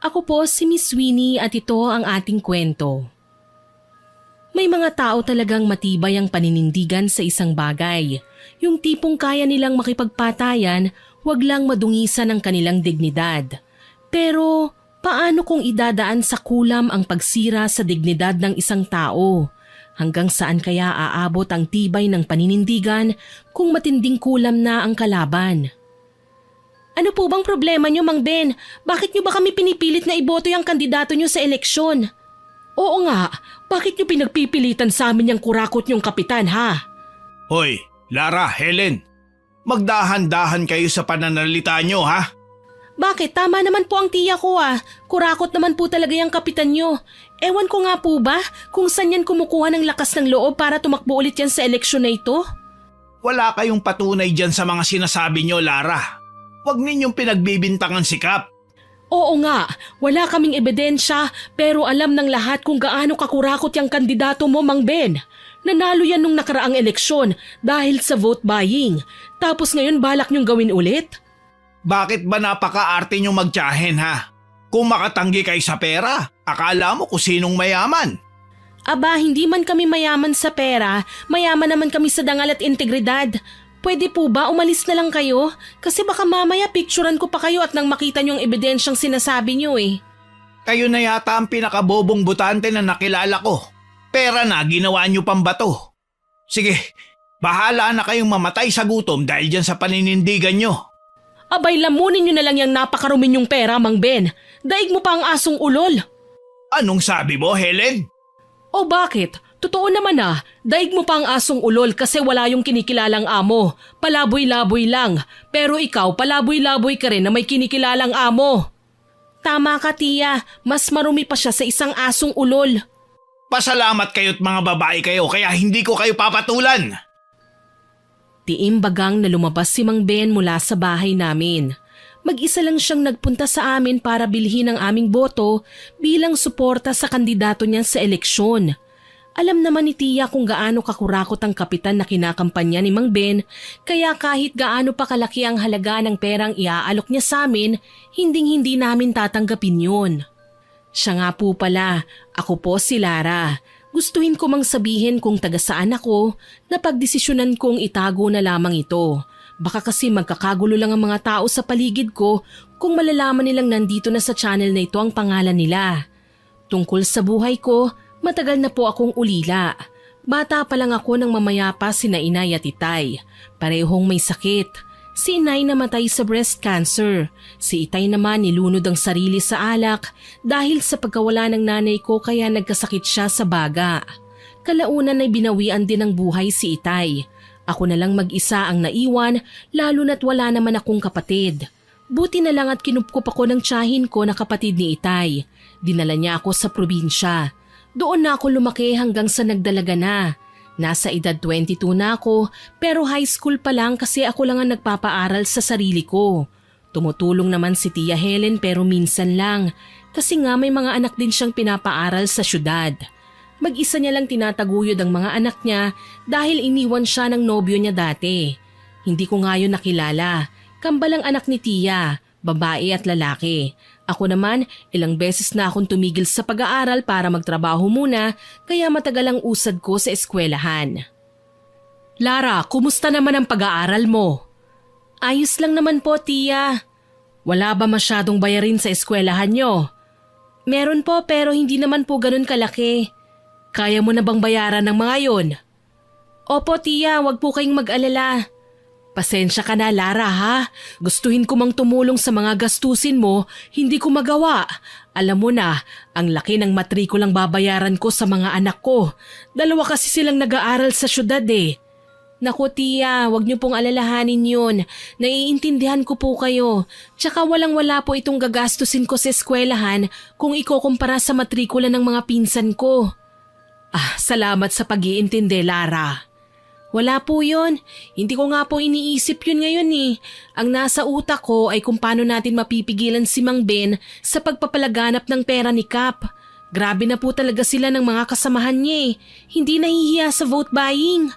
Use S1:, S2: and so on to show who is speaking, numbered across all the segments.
S1: Ako po si Miss Winnie at ito ang ating kwento. May mga tao talagang matibay ang paninindigan sa isang bagay. Yung tipong kaya nilang makipagpatayan, wag lang madungisan ang kanilang dignidad. Pero paano kung idadaan sa kulam ang pagsira sa dignidad ng isang tao? Hanggang saan kaya aabot ang tibay ng paninindigan kung matinding kulam na ang kalaban? Ano po bang problema nyo, Mang Ben? Bakit nyo ba kami pinipilit na iboto yung kandidato nyo sa eleksyon? Oo nga, bakit nyo pinagpipilitan sa amin yung kurakot nyong kapitan, ha?
S2: Hoy, Lara, Helen, magdahan-dahan kayo sa pananalita nyo, ha?
S1: Bakit? Tama naman po ang tiya ko, Kurakot naman po talaga yung kapitan nyo. Ewan ko nga po ba kung saan yan kumukuha ng lakas ng loob para tumakbo ulit yan sa eleksyon na ito?
S2: Wala kayong patunay dyan sa mga sinasabi nyo, Lara. Huwag ninyong pinagbibintangan si Kap.
S1: Oo nga, wala kaming ebidensya pero alam ng lahat kung gaano kakurakot yung kandidato mo, Mang Ben. Nanalo yan nung nakaraang eleksyon dahil sa vote buying. Tapos ngayon balak nyong gawin ulit?
S2: Bakit ba napaka-arte nyo magtiyahin, ha? Kung makatanggi kayo sa pera, akala mo kung sinong mayaman.
S1: Aba, hindi man kami mayaman sa pera, mayaman naman kami sa dangal at integridad. Pwede po ba umalis na lang kayo? Kasi baka mamaya picturean ko pa kayo at nang makita niyo ang ebidensyang sinasabi niyo eh.
S2: Kayo na yata ang pinakabobong butante na nakilala ko. Pera na, ginawa niyo pang bato. Sige, bahala na kayong mamatay sa gutom dahil dyan sa paninindigan niyo.
S1: Abay, lamunin niyo na lang yung napakarumi niyong pera, Mang Ben. Daig mo pa ang asong ulol.
S2: Anong sabi mo, Helen?
S1: O bakit? Totoo naman daig mo pa ang asong ulol kasi wala yung kinikilalang amo. Palaboy-laboy lang. Pero ikaw, palaboy-laboy ka rin na may kinikilalang amo. Tama ka, tiya. Mas marumi pa siya sa isang asong ulol.
S2: Pasalamat kayo't mga babae kayo kaya hindi ko kayo papatulan.
S1: Tiimbagang na lumabas si Mang Ben mula sa bahay namin. Mag-isa lang siyang nagpunta sa amin para bilhin ang aming boto bilang suporta sa kandidato niya sa eleksyon. Alam naman ni tiya kung gaano kakurakot ang kapitan na kinakampanya ni Mang Ben, kaya kahit gaano pa kalaki ang halaga ng perang iaalok niya sa amin, hinding-hindi namin tatanggapin yun. Siya nga po pala, ako po si Lara. Gustuhin ko mang sabihin kung taga saan ako, na pagdesisyonan kong itago na lamang ito. Baka kasi magkakagulo lang ang mga tao sa paligid ko kung malalaman nilang nandito na sa channel na ito ang pangalan nila. Tungkol sa buhay ko, matagal na po akong ulila. Bata pa lang ako nang mamayapa sina inay at itay. Parehong may sakit. Si inay namatay sa breast cancer. Si itay naman nilunod ang sarili sa alak dahil sa pagkawala ng nanay ko kaya nagkasakit siya sa baga. Kalaunan ay binawian din ng buhay si itay. Ako na lang mag-isa ang naiwan lalo na't wala naman akong kapatid. Buti na lang at kinupkup ako ng tiyahin ko na kapatid ni itay. Dinala niya ako sa probinsya. Doon na ako lumaki hanggang sa nagdalaga na. Nasa edad 22 na ako pero high school pa lang kasi ako lang ang nagpapaaral sa sarili ko. Tumutulong naman si Tia Helen pero minsan lang kasi nga may mga anak din siyang pinapaaral sa syudad. Mag-isa niya lang tinataguyod ang mga anak niya dahil iniwan siya ng nobyo niya dati. Hindi ko nga yun nakilala. Kambal ang anak ni Tia, babae at lalaki. Ako naman, ilang beses na akong tumigil sa pag-aaral para magtrabaho muna kaya matagal ang usad ko sa eskwelahan. Lara, kumusta naman ang pag-aaral mo? Ayos lang naman po, Tia. Wala ba masyadong bayarin sa eskwelahan nyo? Meron po pero hindi naman po ganun kalaki. Kaya mo na bang bayaran ng mga yon? Opo, Tia, wag po kayong mag-alala. Pasensya ka na, Lara, ha? Gustuhin ko mang tumulong sa mga gastusin mo, hindi ko magawa. Alam mo na, ang laki ng matrikulang babayaran ko sa mga anak ko. 2 kasi silang nag-aaral sa syudad eh. Naku, Tia, wag niyo pong alalahanin yun. Naiintindihan ko po kayo. Tsaka walang-wala po itong gagastusin ko sa eskwelahan kung ikukumpara sa matrikula ng mga pinsan ko. Salamat sa pag-iintindi, Lara. Wala po yun. Hindi ko nga po iniisip yun ngayon eh. Ang nasa utak ko ay kung paano natin mapipigilan si Mang Ben sa pagpapalaganap ng pera ni Kap. Grabe na po talaga sila ng mga kasamahan niya eh. Hindi nahihiya sa vote buying.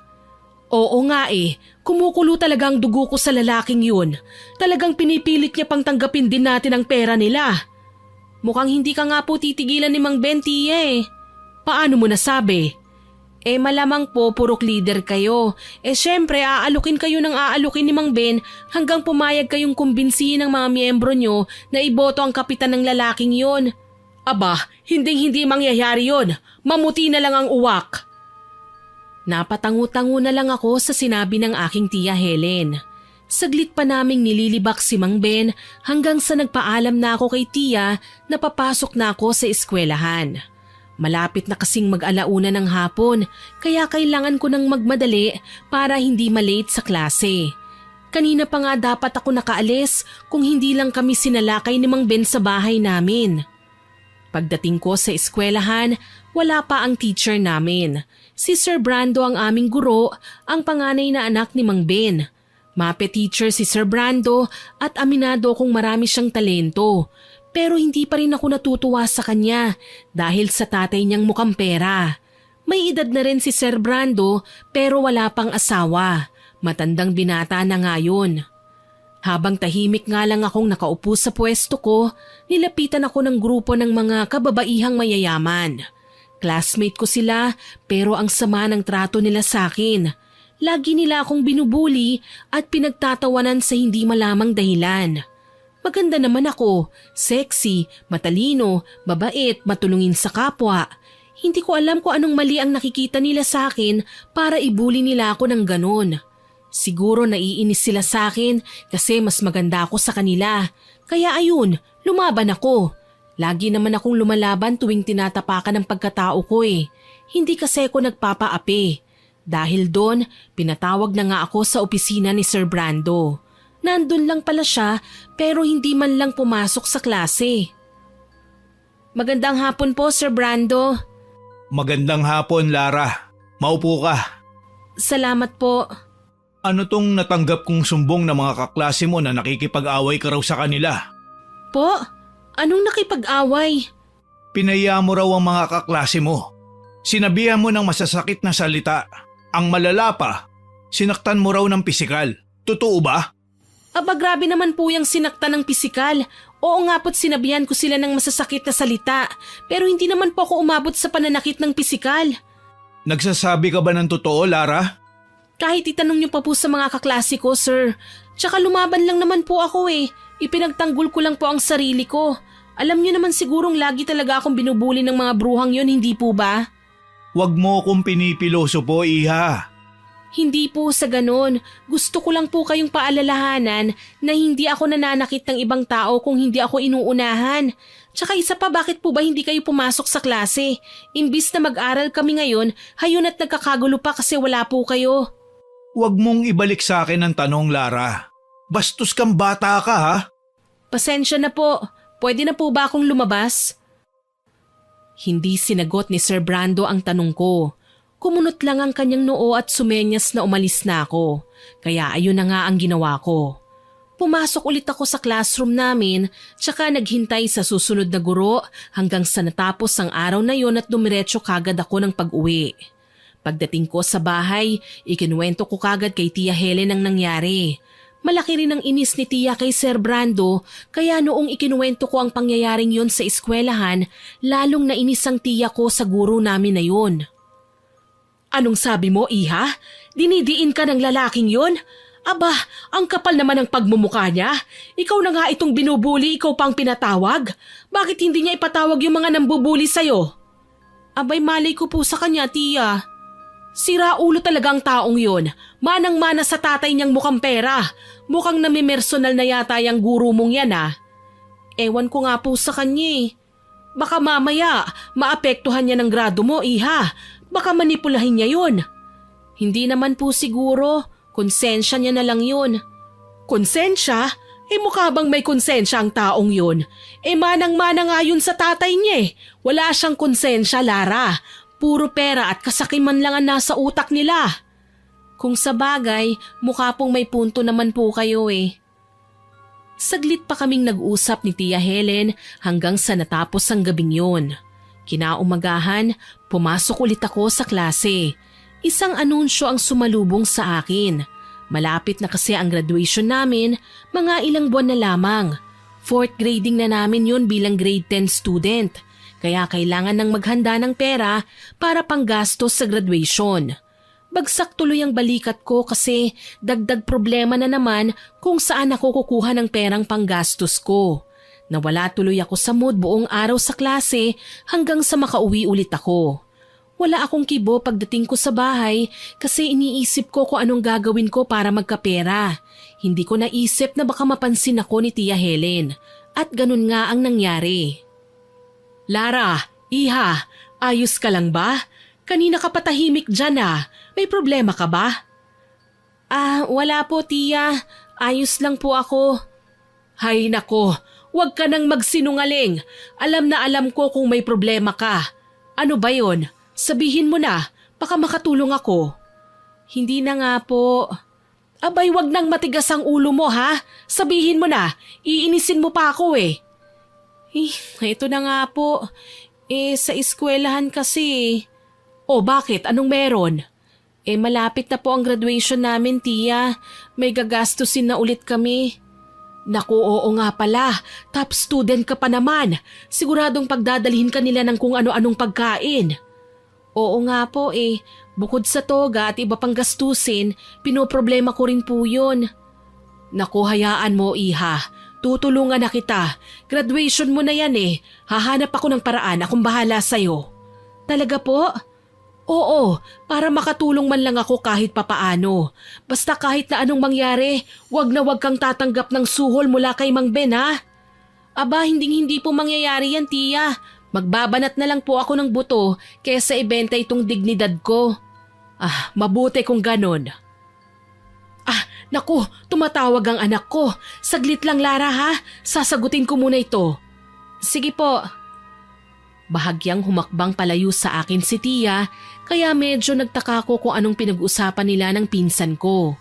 S1: Oo nga eh. Kumukulo talaga ang dugo ko sa lalaking yun. Talagang pinipilit niya pang tanggapin din natin ang pera nila. Mukhang hindi ka nga po titigilan ni Mang Ben, tiya eh. Paano mo nasabi? Malamang po purok leader kayo. Syempre aalukin kayo ng aalukin ni Mang Ben hanggang pumayag kayong kumbinsihin ng mga miyembro nyo na iboto ang kapitan ng lalaking yon. Aba, hindi mangyayari yon. Mamuti na lang ang uwak. Napatangu-tangu na lang ako sa sinabi ng aking tiya Helen. Saglit pa naming nililibak si Mang Ben hanggang sa nagpaalam na ako kay tiya na papasok na ako sa eskwelahan. Malapit na kasing mag-alauna ng hapon kaya kailangan ko nang magmadali para hindi malate sa klase. Kanina pa nga dapat ako nakaalis kung hindi lang kami sinalakay ni Mang Ben sa bahay namin. Pagdating ko sa eskwelahan, wala pa ang teacher namin. Si Sir Brando ang aming guro, ang panganay na anak ni Mang Ben. Mape teacher si Sir Brando at aminado kong marami siyang talento. Pero hindi pa rin ako natutuwa sa kanya dahil sa tatay niyang mukhang pera. May edad na rin si Sir Brando pero wala pang asawa. Matandang binata na nga yun. Habang tahimik nga lang akong nakaupo sa pwesto ko, nilapitan ako ng grupo ng mga kababaihang mayayaman. Classmate ko sila pero ang sama ng trato nila sa akin. Lagi nila akong binubuli at pinagtatawanan sa hindi malamang dahilan. Maganda naman ako, sexy, matalino, mabait, matulungin sa kapwa. Hindi ko alam kung anong mali ang nakikita nila sa akin para ibuli nila ako ng ganon. Siguro naiinis sila sa akin kasi mas maganda ako sa kanila. Kaya ayun, lumaban ako. Lagi naman akong lumalaban tuwing tinatapakan ng pagkatao ko eh. Hindi kasi ako nagpapaapi. Dahil doon, pinatawag na nga ako sa opisina ni Sir Brando. Nandun lang pala siya pero hindi man lang pumasok sa klase. Magandang hapon po, Sir Brando.
S2: Magandang hapon, Lara. Maupo ka.
S1: Salamat po.
S2: Ano tong natanggap kong sumbong ng mga kaklase mo na nakikipag-away ka raw sa kanila?
S1: Po? Anong nakipag-away?
S2: Pinaya mo raw ang mga kaklase mo. Sinabihan mo ng masasakit na salita. Ang malala pa, sinaktan mo raw ng pisikal. Totoo ba?
S1: Aba grabe naman po yung sinaktan ng pisikal. Oo nga po't sinabihan ko sila ng masasakit na salita. Pero hindi naman po ako umabot sa pananakit ng pisikal.
S2: Nagsasabi ka ba ng totoo, Lara?
S1: Kahit itanong niyo pa po sa mga kaklase ko, sir. Tsaka lumaban lang naman po ako eh. Ipinagtanggol ko lang po ang sarili ko. Alam niyo naman sigurong lagi talaga akong binubuli ng mga bruhang yon, hindi po ba?
S2: Huwag mo kong pinipiloso po, Iha.
S1: Hindi po sa ganon. Gusto ko lang po kayong paalalahanan na hindi ako nananakit ng ibang tao kung hindi ako inuunahan. Tsaka isa pa, bakit po ba hindi kayo pumasok sa klase? Imbis na mag-aral kami ngayon, hayun at nagkakagulo pa kasi wala po kayo.
S2: Huwag mong ibalik sa akin ang tanong, Lara. Bastos kang bata ka, ha?
S1: Pasensya na po. Pwede na po ba akong lumabas? Hindi sinagot ni Sir Brando ang tanong ko. Kumunot lang ang kanyang noo at sumenyas na umalis na ako. Kaya ayun na nga ang ginawa ko. Pumasok ulit ako sa classroom namin tsaka naghintay sa susunod na guro hanggang sa natapos ang araw na yon at dumiretso kagad ako ng pag-uwi. Pagdating ko sa bahay, ikinuwento ko kagad kay Tia Helen ang nangyari. Malaki rin ang inis ni Tia kay Sir Brando kaya noong ikinuwento ko ang pangyayaring yon sa eskwelahan, lalong nainis ang tiya ko sa guro namin na yon. Anong sabi mo, Iha? Dinidiin ka ng lalaking yon? Aba, ang kapal naman ng pagmumukha niya. Ikaw na nga itong binubuli, ikaw pang pinatawag. Bakit hindi niya ipatawag yung mga nambubuli sa'yo? Abay, malay ko po sa kanya, Tia. Sira ulo talaga ang taong yon. Manang-mana sa tatay niyang mukhang pera. Mukhang namimersonal na yata yung guro mong yan Ewan ko nga po sa kanya Baka mamaya maapektuhan niya ng grado mo, Iha. Baka manipulahin niya yun. Hindi naman po siguro. Konsensya niya na lang yun. Konsensya? Mukha bang may konsensya ang taong yun? Manang-mana nga yun sa tatay niya Wala siyang konsensya, Lara. Puro pera at kasakiman lang ang nasa utak nila. Kung sa bagay, mukha pong may punto naman po kayo Saglit pa kaming nag-usap ni Tia Helen hanggang sa natapos ang gabing yun. Kinaumagahan, pumasok ulit ako sa klase. Isang anunsyo ang sumalubong sa akin. Malapit na kasi ang graduation namin, mga ilang buwan na lamang. Fourth grading na namin yun bilang grade 10 student. Kaya kailangan nang maghanda ng pera para panggastos sa graduation. Bagsak tuloy ang balikat ko kasi dagdag problema na naman kung saan ako kukuha ng perang panggastos ko. Nawala tuloy ako sa mood buong araw sa klase hanggang sa makauwi ulit ako. Wala akong kibo pagdating ko sa bahay kasi iniisip ko kung anong gagawin ko para magkapera. Hindi ko naisip na baka mapansin ako ni Tia Helen at ganun nga ang nangyari. Lara, iha, ayos ka lang ba? Kanina ka patahimik dyan ah. May problema ka ba? Wala po Tia. Ayos lang po ako. Hay nako, huwag ka nang magsinungaling. Alam na alam ko kung may problema ka. Ano ba yon? Sabihin mo na, baka makatulong ako. Hindi na nga po. Abay, wag nang matigas ang ulo mo ha. Sabihin mo na, iinisin mo pa ako eh. Ito na nga po. Sa eskwelahan kasi. O bakit? Anong meron? Malapit na po ang graduation namin, Tia. May gagastusin na ulit kami. Naku, oo nga pala. Top student ka pa naman. Siguradong pagdadalhin ka nila ng kung ano-anong pagkain. Oo nga po Bukod sa toga at iba pang gastusin, pinoproblema ko rin po yun. Naku, hayaan mo, iha. Tutulungan na kita. Graduation mo na yan Hahanap ako ng paraan. Akong bahala sa'yo. Talaga po? Oo, para makatulong man lang ako kahit papaano. Basta kahit na anong mangyari, wag na wag kang tatanggap ng suhol mula kay Mang Ben ha. Aba, hindi po mangyayari yan, Tia. Magbabanat na lang po ako ng buto kaysa ibenta itong dignidad ko. Mabuti kung ganon. Naku, tumatawag ang anak ko. Saglit lang Lara ha, sasagutin ko muna ito. Sige po. Bahagyang humakbang palayo sa akin si Tia, kaya medyo nagtaka ko kung anong pinag-usapan nila ng pinsan ko.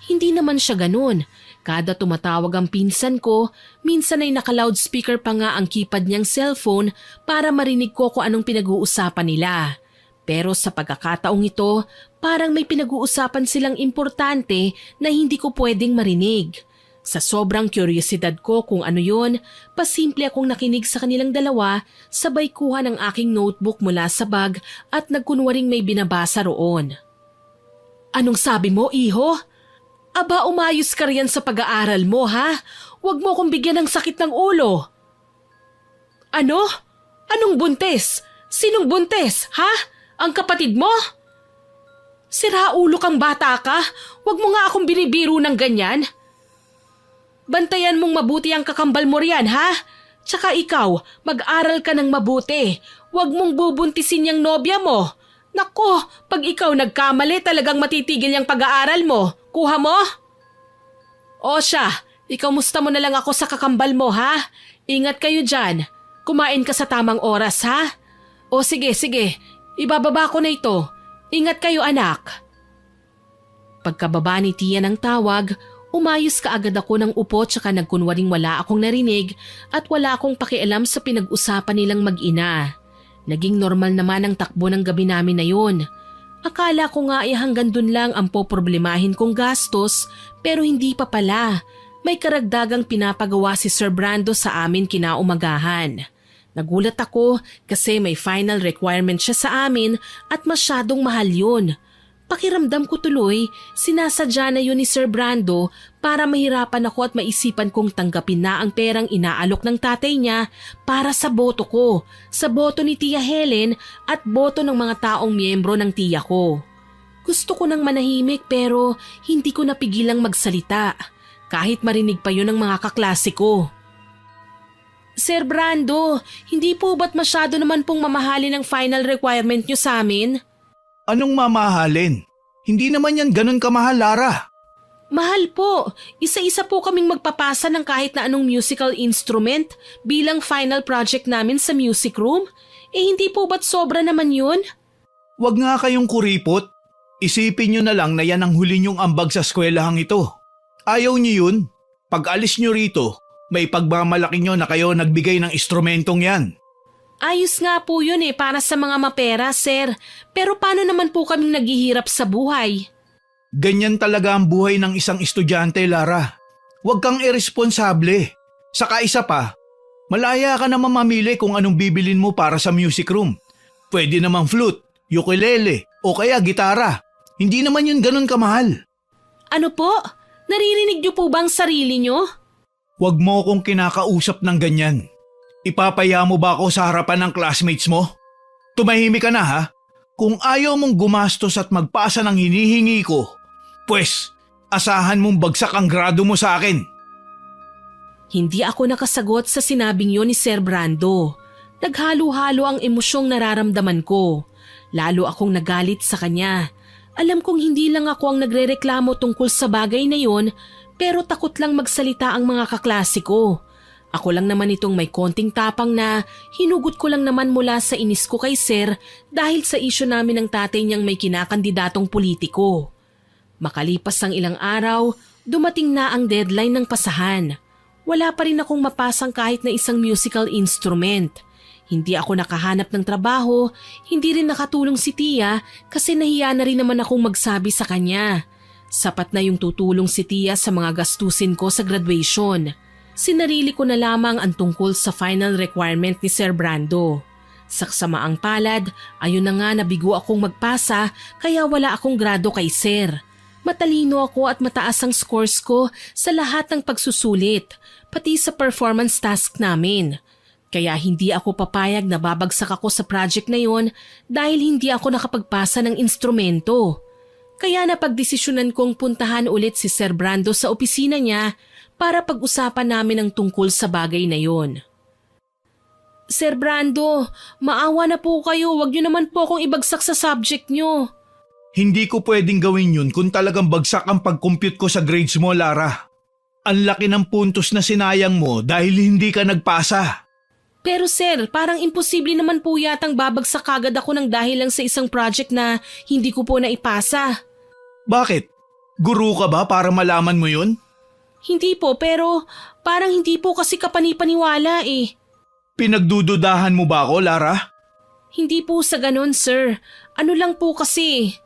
S1: Hindi naman siya ganun. Kada tumatawag ang pinsan ko, minsan ay naka-loudspeaker pa nga ang keypad niyang cellphone para marinig ko kung anong pinag-uusapan nila. Pero sa pagkakataong ito, parang may pinag-uusapan silang importante na hindi ko pwedeng marinig. Sa sobrang kuryosidad ko kung ano yun, pasimple akong nakinig sa kanilang dalawa, sabay kuha ng aking notebook mula sa bag at nagkunwaring may binabasa roon. Anong sabi mo, iho? Aba, umayos ka riyan sa pag-aaral mo, ha? Huwag mo akong bigyan ng sakit ng ulo. Ano? Anong buntes? Sinong buntes, ha? Ang kapatid mo? Sira ulo kang bata ka? Huwag mo nga akong binibiro ng ganyan. Bantayan mong mabuti ang kakambal mo riyan, ha? Tsaka ikaw, mag-aral ka ng mabuti. Huwag mong bubuntisin yung nobya mo. Nako, pag ikaw nagkamali talagang matitigil yung pag-aaral mo. Kuha mo? O siya, ikaw musta mo na lang ako sa kakambal mo ha? Ingat kayo dyan. Kumain ka sa tamang oras ha? O sige, ibababa ko na ito. Ingat kayo anak. Pagkababa ni Tia ng tawag, umayos kaagad ako ng upo tsaka nagkunwaring wala akong narinig at wala akong pakialam sa pinag-usapan nilang mag-ina. Naging normal naman ang takbo ng gabi namin na yun. Akala ko nga hanggang dun lang ang poproblemahin kong gastos pero hindi pa pala. May karagdagang pinapagawa si Sir Brando sa amin kinaumagahan. Nagulat ako kasi may final requirement siya sa amin at masyadong mahal yun. Pakiramdam ko tuloy, sinasadya na yun ni Sir Brando para mahirapan ako at maisipan kong tanggapin na ang perang inaalok ng tatay niya para sa boto ko, sa boto ni Tia Helen at boto ng mga taong miyembro ng tiya ko. Gusto ko nang manahimik pero hindi ko napigilang magsalita, kahit marinig pa yun ng mga kaklase ko. Sir Brando, hindi po ba't masyado naman pong mamahalin ang final requirement niyo sa amin?
S2: Anong mamahalin? Hindi naman yan ganun kamahal, Lara.
S1: Mahal po. Isa-isa po kaming magpapasa ng kahit na anong musical instrument bilang final project namin sa music room. Hindi po ba't sobra naman yun?
S2: Huwag nga kayong kuripot. Isipin nyo na lang na yan ang huli nyong ambag sa eskwelahang ito. Ayaw nyo yun? Pag alis nyo rito, may pagmamalaki nyo na kayo nagbigay ng instrumentong yan.
S1: Ayos nga po yun para sa mga mapera, sir. Pero paano naman po kaming naghihirap sa buhay?
S2: Ganyan talaga ang buhay ng isang estudyante, Lara. Huwag kang irresponsable. Saka isa pa, malaya ka naman mamili kung anong bibilin mo para sa music room. Pwede namang flute, ukulele, o kaya gitara. Hindi naman yun ganun kamahal.
S1: Ano po? Naririnig niyo po ba ang sarili niyo?
S2: Huwag mo akong kinakausap ng ganyan. Ipapaya mo ba ako sa harapan ng classmates mo? Tumahimik ka na ha? Kung ayaw mong gumastos at magpasa ng hinihingi ko, pues asahan mong bagsak ang grado mo sa akin.
S1: Hindi ako nakasagot sa sinabing yon ni Sir Brando. Naghalo-halo ang emosyong nararamdaman ko. Lalo akong nagalit sa kanya. Alam kong hindi lang ako ang nagrereklamo tungkol sa bagay na yon, pero takot lang magsalita ang mga kaklase ko. Ako lang naman itong may konting tapang na hinugot ko lang naman mula sa inis ko kay Sir dahil sa isyu namin ng tatay niyang may kinakandidatong politiko. Makalipas ang ilang araw, dumating na ang deadline ng pasahan. Wala pa rin akong mapasang kahit na isang musical instrument. Hindi ako nakahanap ng trabaho, hindi rin nakatulong si Tia kasi nahiya na rin naman akong magsabi sa kanya. Sapat na yung tutulong si Tia sa mga gastusin ko sa graduation. Sinarili ko na lamang ang tungkol sa final requirement ni Sir Brando. Sa kasamaang palad, ayun na nga nabigo akong magpasa kaya wala akong grado kay Sir. Matalino ako at mataas ang scores ko sa lahat ng pagsusulit, pati sa performance task namin. Kaya hindi ako papayag na babagsak ako sa project na yon dahil hindi ako nakapagpasa ng instrumento. Kaya napagdesisyonan kong puntahan ulit si Sir Brando sa opisina niya para pag-usapan namin ang tungkol sa bagay na yon. Sir Brando, maawa na po kayo, wag niyo naman po akong ibagsak sa subject niyo.
S2: Hindi ko pwedeng gawin yun kung talagang bagsak ang pag-compute ko sa grades mo, Lara. Ang laki ng puntos na sinayang mo dahil hindi ka nagpasa.
S1: Pero sir, parang imposible naman po yatang babagsak agad ako ng dahil lang sa isang project na hindi ko po naipasa.
S2: Bakit? Guru ka ba para malaman mo yun?
S1: Hindi po, pero parang hindi po kasi kapanipaniwala eh.
S2: Pinagdududahan mo ba ako, Lara?
S1: Hindi po sa ganon, sir. Ano lang po kasi.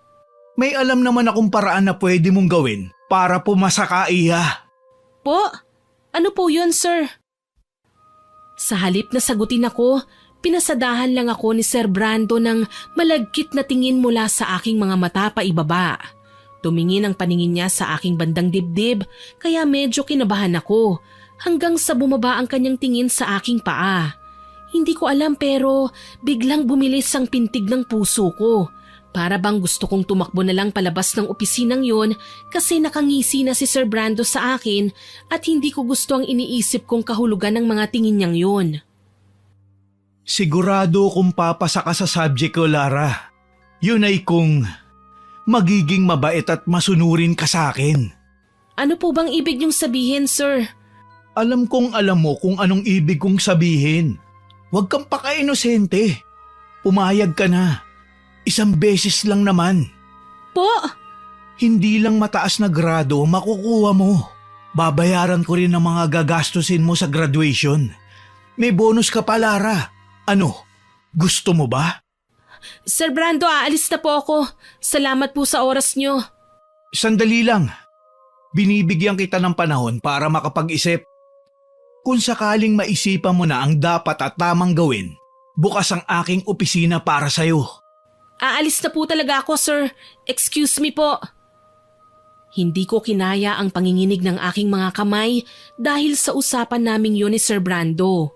S2: May alam naman akong paraan na pwede mong gawin para pumasa ka, Iha.
S1: Po? Ano po yun, sir? Sa halip na sagutin ako, pinasadahan lang ako ni Sir Brando ng malagkit na tingin mula sa aking mga mata pa ibaba. Tumingin ang paningin niya sa aking bandang dibdib kaya medyo kinabahan ako hanggang sa bumaba ang kanyang tingin sa aking paa. Hindi ko alam pero biglang bumilis ang pintig ng puso ko. Para bang gusto kong tumakbo na lang palabas ng opisinang yon kasi nakangisi na si Sir Brando sa akin at hindi ko gusto ang iniisip kong kahulugan ng mga tingin niyang yon.
S2: Sigurado kung papasa ka sa subject ko, Lara. Yun ay kung magiging mabait at masunurin ka sa akin.
S1: Ano po bang ibig niyong sabihin, sir?
S2: Alam kong alam mo kung anong ibig kong sabihin. Huwag kang paka-inosente. Pumayag ka na. Isang beses lang naman.
S1: Po?
S2: Hindi lang mataas na grado makukuha mo. Babayaran ko rin ang mga gagastusin mo sa graduation. May bonus ka pa, Lara. Ano? Gusto mo ba?
S1: Sir Brando, aalis na po ako. Salamat po sa oras niyo.
S2: Sandali lang. Binibigyan kita ng panahon para makapag-isip. Kung sakaling maisipan mo na ang dapat at tamang gawin, bukas ang aking opisina para sa'yo.
S1: Aalis na po talaga ako, sir. Excuse me po. Hindi ko kinaya ang panginginig ng aking mga kamay dahil sa usapan naming yun ni Sir Brando.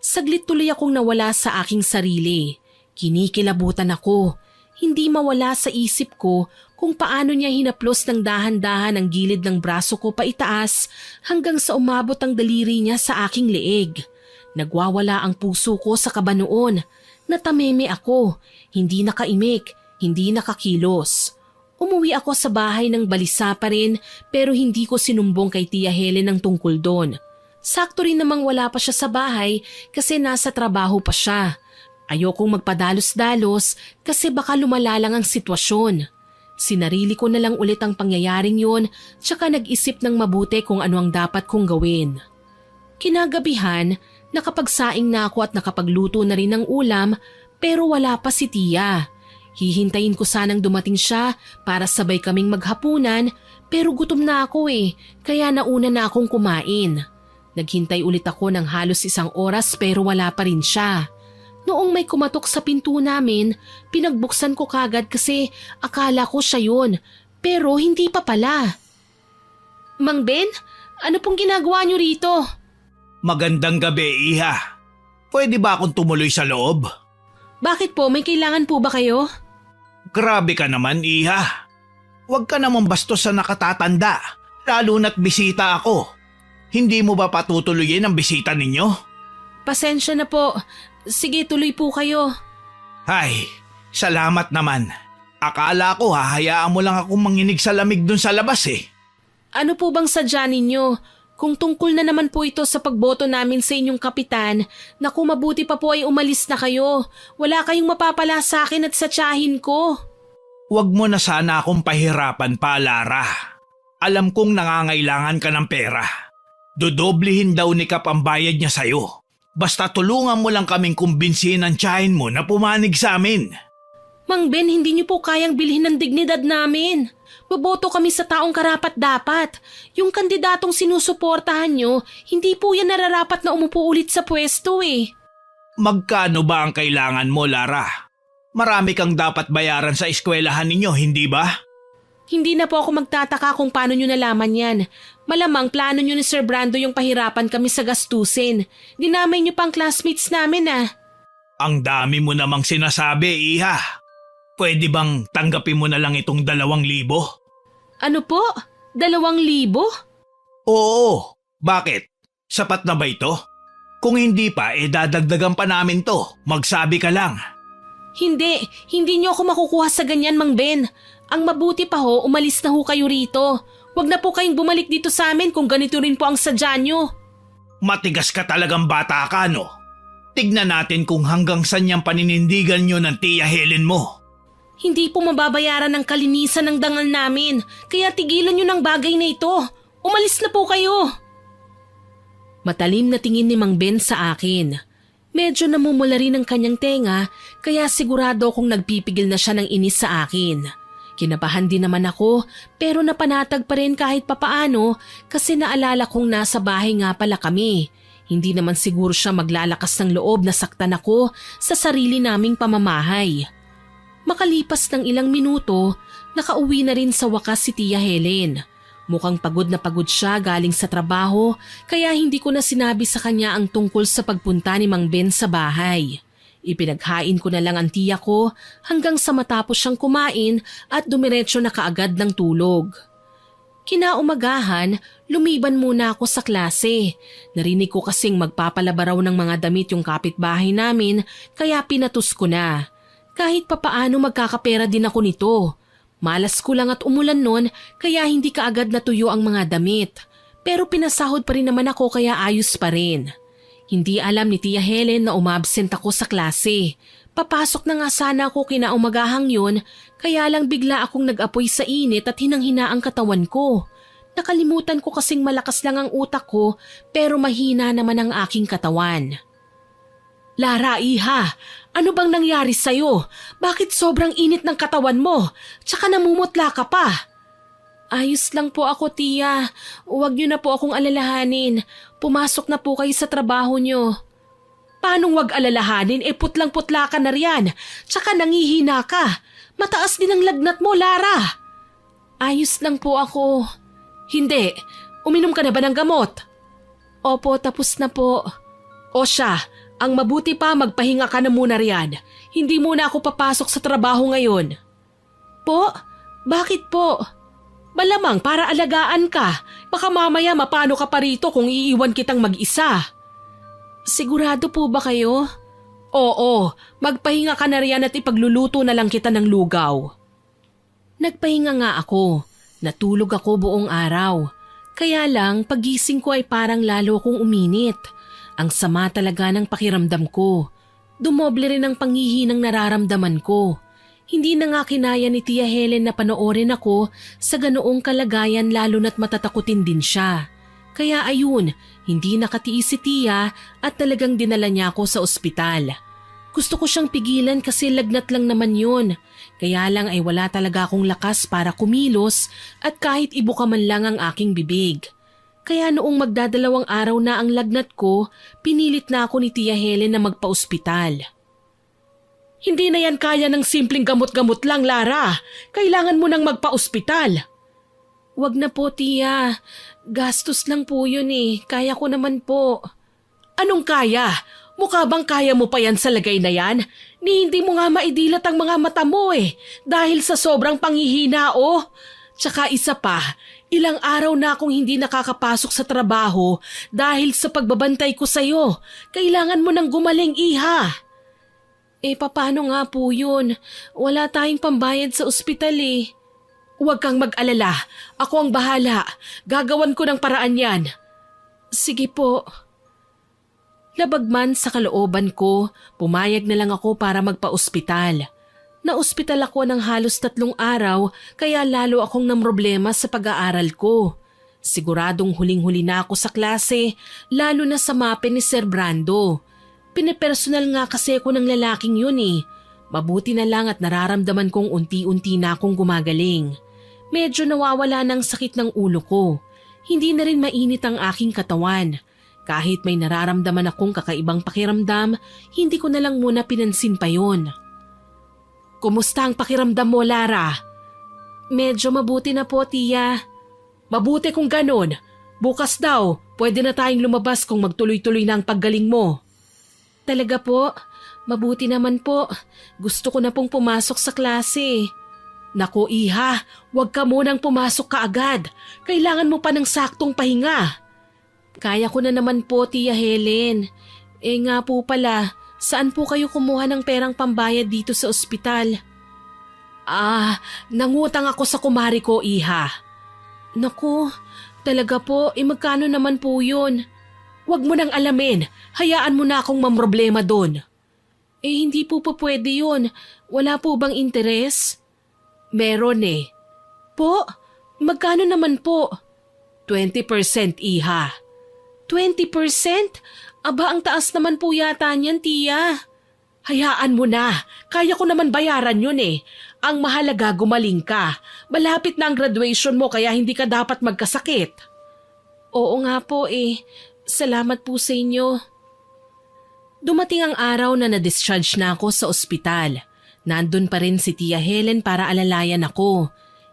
S1: Saglit tuloy akong nawala sa aking sarili. Kinikilabutan ako. Hindi mawala sa isip ko kung paano niya hinaplos ng dahan-dahan ang gilid ng braso ko paitaas hanggang sa umabot ang daliri niya sa aking leeg. Nagwawala ang puso ko sa kaba noon. Natameme ako, hindi nakaimik, hindi nakakilos. Umuwi ako sa bahay ng balisa pa rin pero hindi ko sinumbong kay Tia Helen ang tungkol doon. Sakto rin namang wala pa siya sa bahay kasi nasa trabaho pa siya. Ayokong magpadalos-dalos kasi baka lumala lang ang sitwasyon. Sinarili ko na lang ulit ang pangyayaring yun tsaka nag-isip ng mabuti kung ano ang dapat kong gawin. Kinagabihan, nakapagsaing na ako at nakapagluto na rin ng ulam pero wala pa si Tia. Hihintayin ko sanang dumating siya para sabay kaming maghapunan pero gutom na ako kaya nauna na akong kumain. Naghintay ulit ako ng halos 1 oras pero wala pa rin siya. Noong may kumatok sa pinto namin, pinagbuksan ko kagad kasi akala ko siya yun, pero hindi pa pala. Mang Ben, ano pong ginagawa niyo rito?
S2: Magandang gabi, Iha. Pwede ba akong tumuloy sa loob?
S1: Bakit po, may kailangan po ba kayo?
S2: Grabe ka naman, Iha. Huwag ka naman bastos sa nakatatanda, lalo na't bisita ako. Hindi mo ba patutuloyin ang bisita ninyo?
S1: Pasensya na po. Sige, tuloy po kayo.
S2: Ay, salamat naman. Akala ko hahayaan mo lang akong manginig sa lamig dun sa labas eh.
S1: Ano po bang sadya ninyo? Kung tungkol na naman po ito sa pagboto namin sa inyong kapitan, naku mabuti pa po ay umalis na kayo. Wala kayong mapapala sa akin at sa tiyahin ko.
S2: Huwag mo na sana akong pahirapan pa, Lara. Alam kong nangangailangan ka ng pera. Dodoblihin daw ni Kap ang bayad niya sa'yo. Basta tulungan mo lang kaming kumbinsihin ang tiyahin mo na pumanig sa amin.
S1: Mang Ben, hindi niyo po kayang bilhin ng dignidad namin. Boboto kami sa taong karapat-dapat. Yung kandidatong sinusuportahan niyo, hindi po yan nararapat na umupo ulit sa pwesto eh.
S2: Magkano ba ang kailangan mo, Lara? Marami kang dapat bayaran sa eskwelahan ninyo, hindi ba?
S1: Hindi na po ako magtataka kung paano niyo nalaman yan. Malamang plano niyo ni Sir Brando yung pahirapan kami sa gastusin. Dinamay niyo pang classmates namin ah.
S2: Ang dami mo namang sinasabi, Iha. Pwede bang tanggapin mo na lang itong 2,000?
S1: Ano po? 2,000?
S2: Oo, bakit? Sapat na ba ito? Kung hindi pa, dadagdagan pa namin to. Magsabi ka lang.
S1: Hindi niyo ako makukuha sa ganyan, Mang Ben. Ang mabuti pa ho, umalis na ho kayo rito. Huwag na po kayong bumalik dito sa amin kung ganito rin po ang sadya niyo.
S2: Matigas ka talagang bata ka, no? Tignan natin kung hanggang saan yung paninindigan nyo ng Tia Helen mo.
S1: Hindi po mababayaran ng kalinisan ng dangal namin, kaya tigilan niyo ng bagay na ito. Umalis na po kayo. Matalim na tingin ni Mang Ben sa akin. Medyo namumula rin ang kanyang tenga, kaya sigurado akong nagpipigil na siya ng inis sa akin. Kinabahan din naman ako, pero napanatag pa rin kahit papaano kasi naalala kong nasa bahay nga pala kami. Hindi naman siguro siya maglalakas ng loob na saktan ako sa sarili naming pamamahay. Makalipas ng ilang minuto, nakauwi na rin sa wakas si Tia Helen. Mukhang pagod na pagod siya galing sa trabaho kaya hindi ko na sinabi sa kanya ang tungkol sa pagpunta ni Mang Ben sa bahay. Ipinaghain ko na lang ang tiya ko hanggang sa matapos siyang kumain at dumiretso na kaagad ng tulog. Kinaumagahan, lumiban muna ako sa klase. Narinig ko kasing magpapalaba raw ng mga damit yung kapitbahay namin kaya pinatus ko na. Kahit papaano magkakapera din ako nito. Malas ko lang at umulan nun kaya hindi kaagad natuyo ang mga damit. Pero pinasahod pa rin naman ako kaya ayos pa rin. Hindi alam ni Tia Helen na umabsent ako sa klase. Papasok na nga sana ako kinaumagahang yun kaya lang bigla akong nag-apoy sa init at hinang-hina ang katawan ko. Nakalimutan ko kasing malakas lang ang utak ko pero mahina naman ang aking katawan. Lara, Iha, ano bang nangyari sa'yo? Bakit sobrang init ng katawan mo? Tsaka namumutla ka pa. Ayos lang po ako, Tia. Huwag niyo na po akong alalahanin. Pumasok na po kayo sa trabaho niyo. Paano wag alalahanin? Putlang-putla ka na riyan. Tsaka nangihina ka. Mataas din ang lagnat mo, Lara. Ayos lang po ako. Hindi. Uminom ka na ba ng gamot? Opo, tapos na po. O siya, ang mabuti pa magpahinga ka na muna riyan. Hindi muna ako papasok sa trabaho ngayon. Po? Bakit po? Malamang para alagaan ka. Baka mamaya mapano ka pa rito kung iiwan kitang mag-isa. Sigurado po ba kayo? Oo, magpahinga ka na riyan at ipagluluto na lang kita ng lugaw. Nagpahinga nga ako. Natulog ako buong araw. Kaya lang pagising ko ay parang lalo akong uminit. Ang sama talaga ng pakiramdam ko. Dumoble rin ang panghihinang nararamdaman ko. Hindi na nga kinaya ni Tia Helen na panoorin ako sa ganoong kalagayan lalo na't matatakutin din siya. Kaya ayun, hindi nakatiis si Tia at talagang dinala niya ako sa ospital. Gusto ko siyang pigilan kasi lagnat lang naman yun. Kaya lang ay wala talaga akong lakas para kumilos at kahit ibuka man lang ang aking bibig. Kaya noong magdadalawang araw na ang lagnat ko, pinilit na ako ni Tia Helen na magpa-ospital. Hindi na yan kaya ng simpleng gamot-gamot lang, Lara. Kailangan mo nang magpa-ospital. Wag na po, Tia. Gastos lang po yun eh. Kaya ko naman po. Anong kaya? Mukha bang kaya mo pa yan sa lagay na yan? Ni hindi mo nga maidilat ang mga mata mo eh. Dahil sa sobrang panghihina oh. Tsaka isa pa, ilang araw na akong hindi nakakapasok sa trabaho dahil sa pagbabantay ko sa'yo. Kailangan mo nang gumaling, Iha. Paano nga po yun? Wala tayong pambayad sa ospital eh. Huwag kang mag-alala. Ako ang bahala. Gagawan ko ng paraan yan. Sige po. Labagman sa kalooban ko, pumayag na lang ako para magpa-ospital. Na-ospital ako ng halos 3 araw kaya lalo akong namroblema sa pag-aaral ko. Siguradong huling-huli na ako sa klase, lalo na sa mape ni Sir Brando. Pinipersonal nga kasi ako ng lalaking yun eh. Mabuti na lang at nararamdaman kong unti-unti na akong gumagaling. Medyo nawawala ng sakit ng ulo ko. Hindi na rin mainit ang aking katawan. Kahit may nararamdaman akong kakaibang pakiramdam, hindi ko na lang muna pinansin pa yun. Kumusta ang pakiramdam mo, Lara? Medyo mabuti na po, Tia. Mabuti kung ganon. Bukas daw, pwede na tayong lumabas kung magtuloy-tuloy na ang paggaling mo. Talaga po? Mabuti naman po. Gusto ko na pong pumasok sa klase. Naku, Iha, huwag ka munang pumasok kaagad. Kailangan mo pa ng saktong pahinga. Kaya ko na naman po, Tia Helen. Nga po pala, saan po kayo kumuha ng perang pambayad dito sa ospital? Nangutang ako sa kumari ko, Iha. Naku, talaga po, magkano naman po yun? Huwag mo nang alamin, hayaan mo na akong mamroblema doon. Hindi po pa pwede yun. Wala po bang interes? Meron eh. Po? Magkano naman po? 20%, Iha. 20%? Aba, ang taas naman po yata niyan, Tia. Hayaan mo na. Kaya ko naman bayaran yun eh. Ang mahalaga, gumaling ka. Malapit na ang graduation mo kaya hindi ka dapat magkasakit. Oo nga po eh. Salamat po sa inyo. Dumating ang araw na na-discharge na ako sa ospital. Nandun pa rin si Tia Helen para alalayan ako.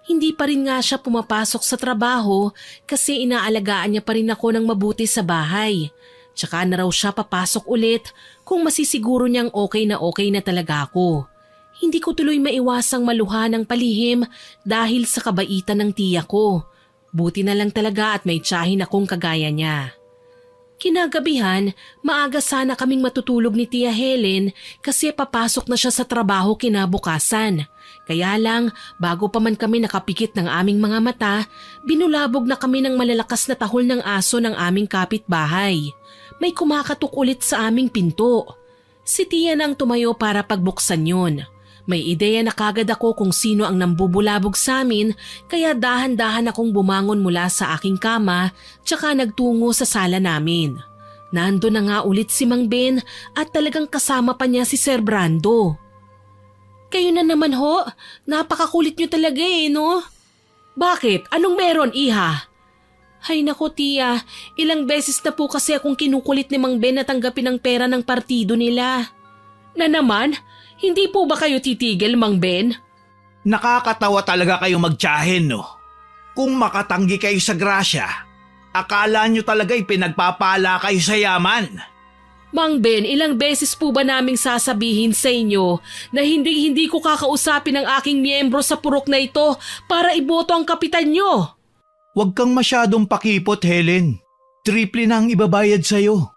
S1: Hindi pa rin nga siya pumapasok sa trabaho kasi inaalagaan niya pa rin ako ng mabuti sa bahay. Tsaka na raw siya papasok ulit kung masisiguro niyang okay na talaga ako. Hindi ko tuloy maiwasang maluha ng palihim dahil sa kabaitan ng tiya ko. Buti na lang talaga at may tiyahin akong kagaya niya. Kinagabihan, maaga sana kaming matutulog ni Tia Helen kasi papasok na siya sa trabaho kinabukasan. Kaya lang, bago pa man kami nakapikit ng aming mga mata, binulabog na kami ng malalakas na tahol ng aso ng aming kapitbahay. May kumakatok ulit sa aming pinto. Si Tia nang tumayo para pagbuksan yun. May ideya na kagad ako kung sino ang nambubulabog sa amin kaya dahan-dahan akong bumangon mula sa aking kama tsaka nagtungo sa sala namin. Nando na nga ulit si Mang Ben at talagang kasama pa niya si Sir Brando. Kayo na naman ho, napakakulit niyo talaga eh no? Bakit? Anong meron, Iha? Hay nako Tia, ilang beses na po kasi akong kinukulit ni Mang Ben na tanggapin ang pera ng partido nila. Na naman? Hindi po ba kayo titigil, Mang Ben?
S2: Nakakatawa talaga kayo magtiyahin, no? Kung makatanggi kayo sa grasya, akala nyo talaga'y pinagpapala kayo sa yaman.
S1: Mang Ben, ilang beses po ba naming sasabihin sa inyo na hindi ko kakausapin ang aking miyembro sa purok na ito para iboto ang kapitan nyo?
S2: Huwag kang masyadong pakipot, Helen. Triple na ang ibabayad sa'yo.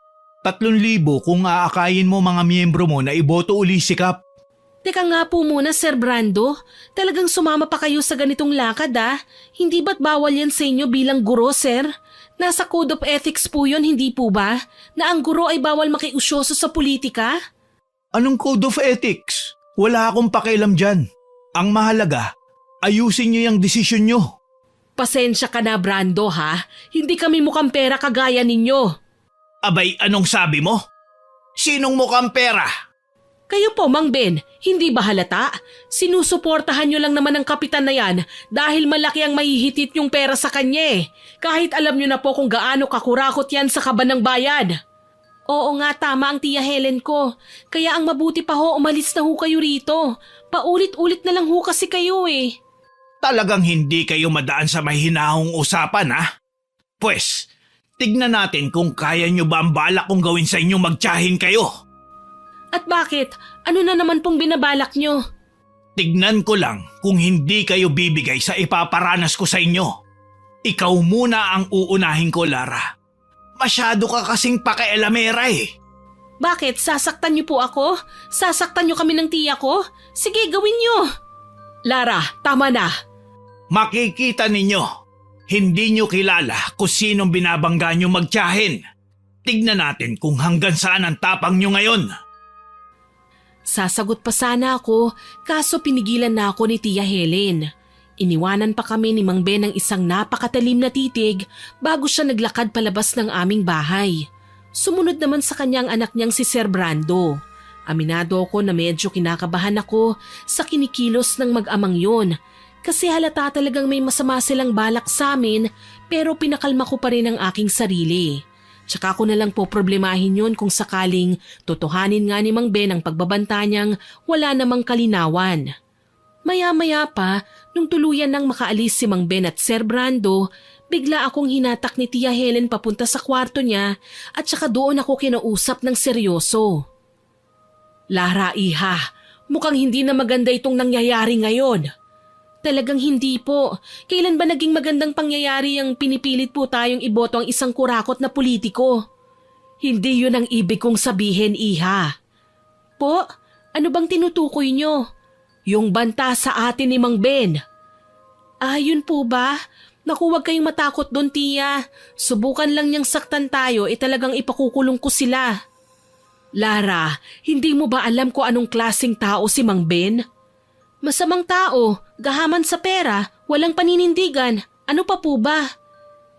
S2: 3,000 kung aakayin mo mga miyembro mo na iboto uli si Kap.
S1: Teka nga po muna, Sir Brando. Talagang sumama pa kayo sa ganitong lakad Hindi ba't bawal yan sa inyo bilang guro, sir? Nasa Code of Ethics po yun, hindi po ba? Na ang guro ay bawal makiusyoso sa politika?
S2: Anong Code of Ethics? Wala akong pakialam dyan. Ang mahalaga, ayusin nyo yung desisyon nyo.
S1: Pasensya ka na, Brando Hindi kami mukhang pera kagaya ninyo.
S2: Abay, anong sabi mo? Sinong mukhang pera?
S1: Kayo po, Mang Ben, hindi ba halata? Sinusuportahan nyo lang naman ang kapitan na yan dahil malaki ang mahihitit yung pera sa kanya eh. Kahit alam nyo na po kung gaano kakurakot yan sa kaban ng bayan. Oo nga, tama ang Tia Helen ko. Kaya ang mabuti pa ho, umalis na ho kayo rito. Paulit-ulit na lang ho kasi kayo eh.
S2: Talagang hindi kayo madaan sa mahinahong usapan ha? Pwes, tignan natin kung kaya nyo ba ang balak kong gawin sa inyo magtiyahin kayo.
S1: At bakit? Ano na naman pong binabalak nyo?
S2: Tignan ko lang kung hindi kayo bibigay sa ipaparanas ko sa inyo. Ikaw muna ang uunahin ko, Lara. Masyado ka kasing pakialamera eh.
S1: Bakit? Sasaktan niyo po ako? Sasaktan niyo kami ng tiya ko? Sige, gawin niyo. Lara, tama na.
S2: Makikita ninyo, hindi nyo kilala kung sinong binabangga nyo magtiyahin. Tignan natin kung hanggang saan ang tapang nyo ngayon.
S1: Sasagot pa sana ako, kaso pinigilan na ako ni Tia Helen. Iniwanan pa kami ni Mang Ben ng isang napakatalim na titig bago siya naglakad palabas ng aming bahay. Sumunod naman sa kanyang anak niyang si Sir Brando. Aminado ako na medyo kinakabahan ako sa kinikilos ng mag-amang yun kasi halata talagang may masama silang balak sa amin pero pinakalma ko pa rin ang aking sarili. Tsaka ko na lang po problemahin yun kung sakaling totohanin nga ni Mang Ben ang pagbabanta niyang wala namang kalinawan. Maya-maya pa, nung tuluyan nang makaalis si Mang Ben at Sir Brando, bigla akong hinatak ni Tia Helen papunta sa kwarto niya at saka doon ako kinausap ng seryoso. Lara, iha, mukhang hindi na maganda itong nangyayari ngayon. Talagang hindi po. Kailan ba naging magandang pangyayari ang pinipilit po tayong iboto ang isang kurakot na politiko? Hindi yun ang ibig kong sabihin, iha. Po, ano bang tinutukoy nyo? Yung banta sa atin ni Mang Ben. Ah, yun po ba? Naku, huwag kayong matakot doon, tiya. Subukan lang niyang saktan tayo, talagang ipakukulong ko sila. Lara, hindi mo ba alam kung anong klaseng tao si Mang Ben? Masamang tao, gahaman sa pera, walang paninindigan. Ano pa po ba?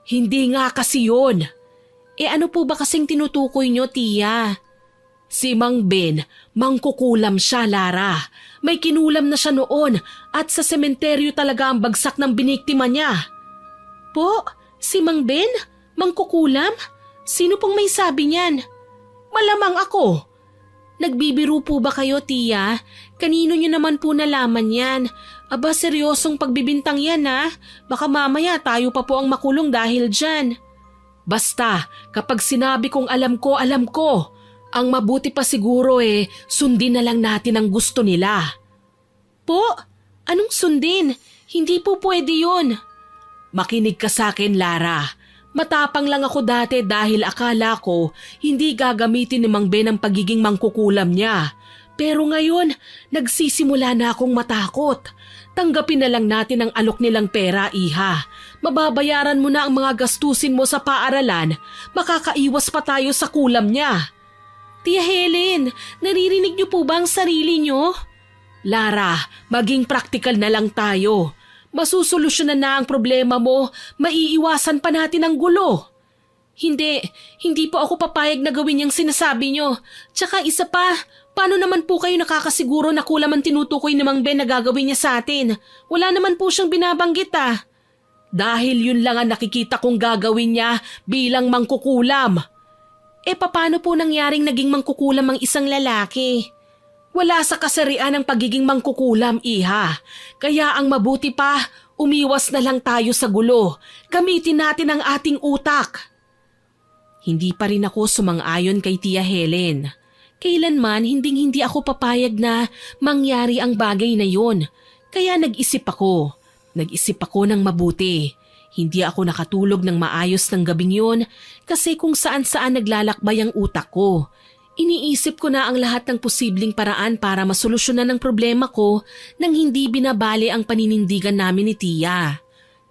S1: Hindi nga kasi yun. Ano po ba kasing tinutukoy nyo, tiya? Si Mang Ben, mangkukulam siya, Lara. May kinulam na siya noon at sa sementeryo talaga ang bagsak ng biniktima niya. Po, si Mang Ben? Mangkukulam? Sino pong may sabi niyan? Malamang ako. Nagbibiro po ba kayo, tiya? Kanino niyo naman po nalaman yan? Aba, seryosong pagbibintang yan ha? Baka mamaya tayo pa po ang makulong dahil dyan. Basta, kapag sinabi kong alam ko, alam ko. Ang mabuti pa siguro sundin na lang natin ang gusto nila. Po? Anong sundin? Hindi po pwede yun. Makinig ka sa akin, Lara. Matapang lang ako dati dahil akala ko hindi gagamitin ni Mang Ben ang pagiging mangkukulam niya. Pero ngayon, nagsisimula na akong matakot. Tanggapin na lang natin ang alok nilang pera, iha. Mababayaran mo na ang mga gastusin mo sa paaralan, makakaiwas pa tayo sa kulam niya. Tia Helen, naririnig niyo po ba ang sarili niyo? Lara, maging praktikal na lang tayo. Masusolusyonan na ang problema mo, maiiwasan pa natin ang gulo. Hindi po ako papayag na gawin yung sinasabi niyo. Tsaka isa pa, paano naman po kayo nakakasiguro na kulam ang tinutukoy ni Mang Ben na gagawin niya sa atin? Wala naman po siyang binabanggit ah. Dahil yun lang ang nakikita kong gagawin niya bilang mangkukulam. Paano po nangyaring naging mangkukulam ang isang lalaki? Wala sa kasarian ang pagiging mangkukulam, iha. Kaya ang mabuti pa, umiwas na lang tayo sa gulo. Gamitin natin ang ating utak. Hindi pa rin ako sumang-ayon kay Tia Helen. Kailanman hindi ako papayag na mangyari ang bagay na yon. Kaya nag-isip ako. Nag-isip ako ng mabuti. Hindi ako nakatulog ng maayos ng gabing yon kasi kung saan-saan naglalakbay ang utak ko. Iniisip ko na ang lahat ng posibleng paraan para masolusyonan ang problema ko nang hindi binabali ang paninindigan namin ni Tia.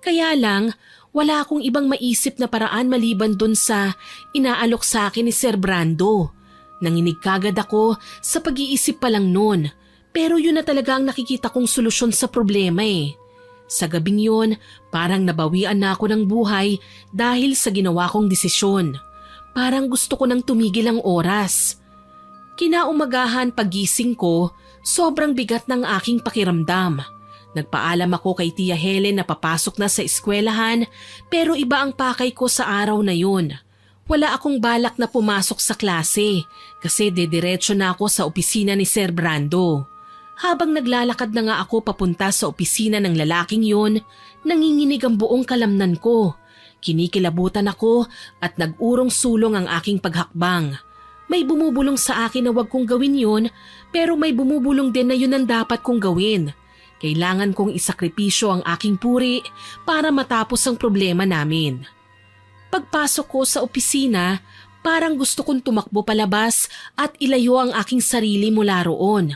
S1: Kaya lang, wala akong ibang maisip na paraan maliban dun sa inaalok sa akin ni Sir Brando. Nanginig kagad ako sa pag-iisip pa lang nun, pero yun na talaga ang nakikita kong solusyon sa problema Sa gabing yun, parang nabawian na ako ng buhay dahil sa ginawa kong desisyon. Parang gusto ko nang tumigil ang oras. Kinaumagahan pagising ko, sobrang bigat ng aking pakiramdam. Nagpaalam ako kay Tia Helen na papasok na sa eskwelahan pero iba ang pakay ko sa araw na yun. Wala akong balak na pumasok sa klase kasi dediretso na ako sa opisina ni Sir Brando. Habang naglalakad na nga ako papunta sa opisina ng lalaking yun, nanginginig ang buong kalamnan ko. Kinikilabutan ako at nag-urong sulong ang aking paghakbang. May bumubulong sa akin na wag kong gawin yun pero may bumubulong din na yun ang dapat kong gawin. Kailangan kong isakripisyo ang aking puri para matapos ang problema namin. Pagpasok ko sa opisina, parang gusto kong tumakbo palabas at ilayo ang aking sarili mula roon.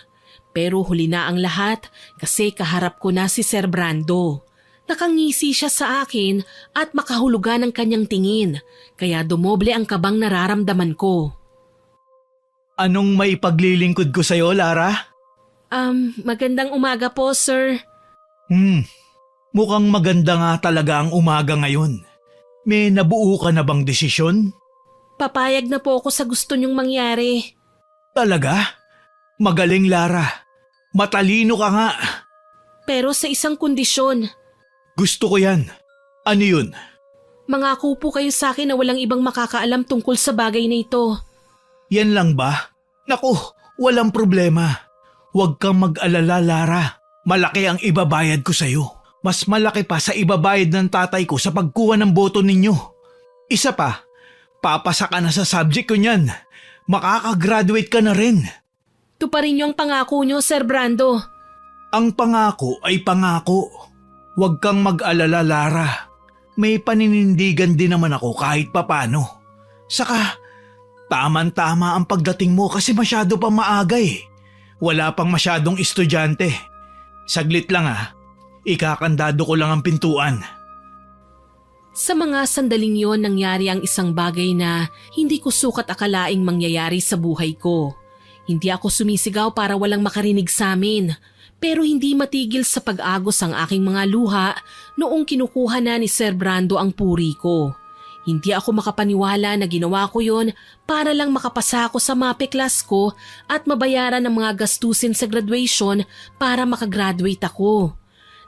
S1: Pero huli na ang lahat kasi kaharap ko na si Sir Brando. Nakangisi siya sa akin at makahulugan ang kanyang tingin kaya dumoble ang kabang nararamdaman ko.
S2: Anong may paglilingkod ko sa'yo, Lara?
S1: Magandang umaga po, sir.
S2: Mukhang maganda nga talaga ang umaga ngayon. May nabuo ka na bang desisyon?
S1: Papayag na po ako sa gusto niyong mangyari.
S2: Talaga? Magaling, Lara. Matalino ka nga.
S1: Pero sa isang kondisyon.
S2: Gusto ko yan. Ano yun?
S1: Mangako po kayo sa akin na walang ibang makakaalam tungkol sa bagay na ito.
S2: Yan lang ba? Naku, walang problema. Huwag kang mag-alala, Lara. Malaki ang ibabayad ko sa'yo. Mas malaki pa sa ibabayad ng tatay ko sa pagkuha ng boto ninyo. Isa pa, papasa ka na sa subject ko niyan. Makakagraduate ka na rin.
S1: Tuparin niyo ang pangako niyo, Sir Brando.
S2: Ang pangako ay pangako. Huwag kang mag-alala, Lara. May paninindigan din naman ako kahit papano. Saka, taman-tama ang pagdating mo kasi masyado pa maaga eh. Wala pang masyadong estudyante. Saglit lang ikakandado ko lang ang pintuan.
S1: Sa mga sandaling yon nangyari ang isang bagay na hindi ko sukat akalaing mangyayari sa buhay ko. Hindi ako sumisigaw para walang makarinig sa amin. Pero hindi matigil sa pag-agos ang aking mga luha noong kinukuha na ni Sir Brando ang puri ko. Hindi ako makapaniwala na ginawa ko yon para lang makapasa ako sa MAPE class ko at mabayaran ang mga gastusin sa graduation para makagraduate ako.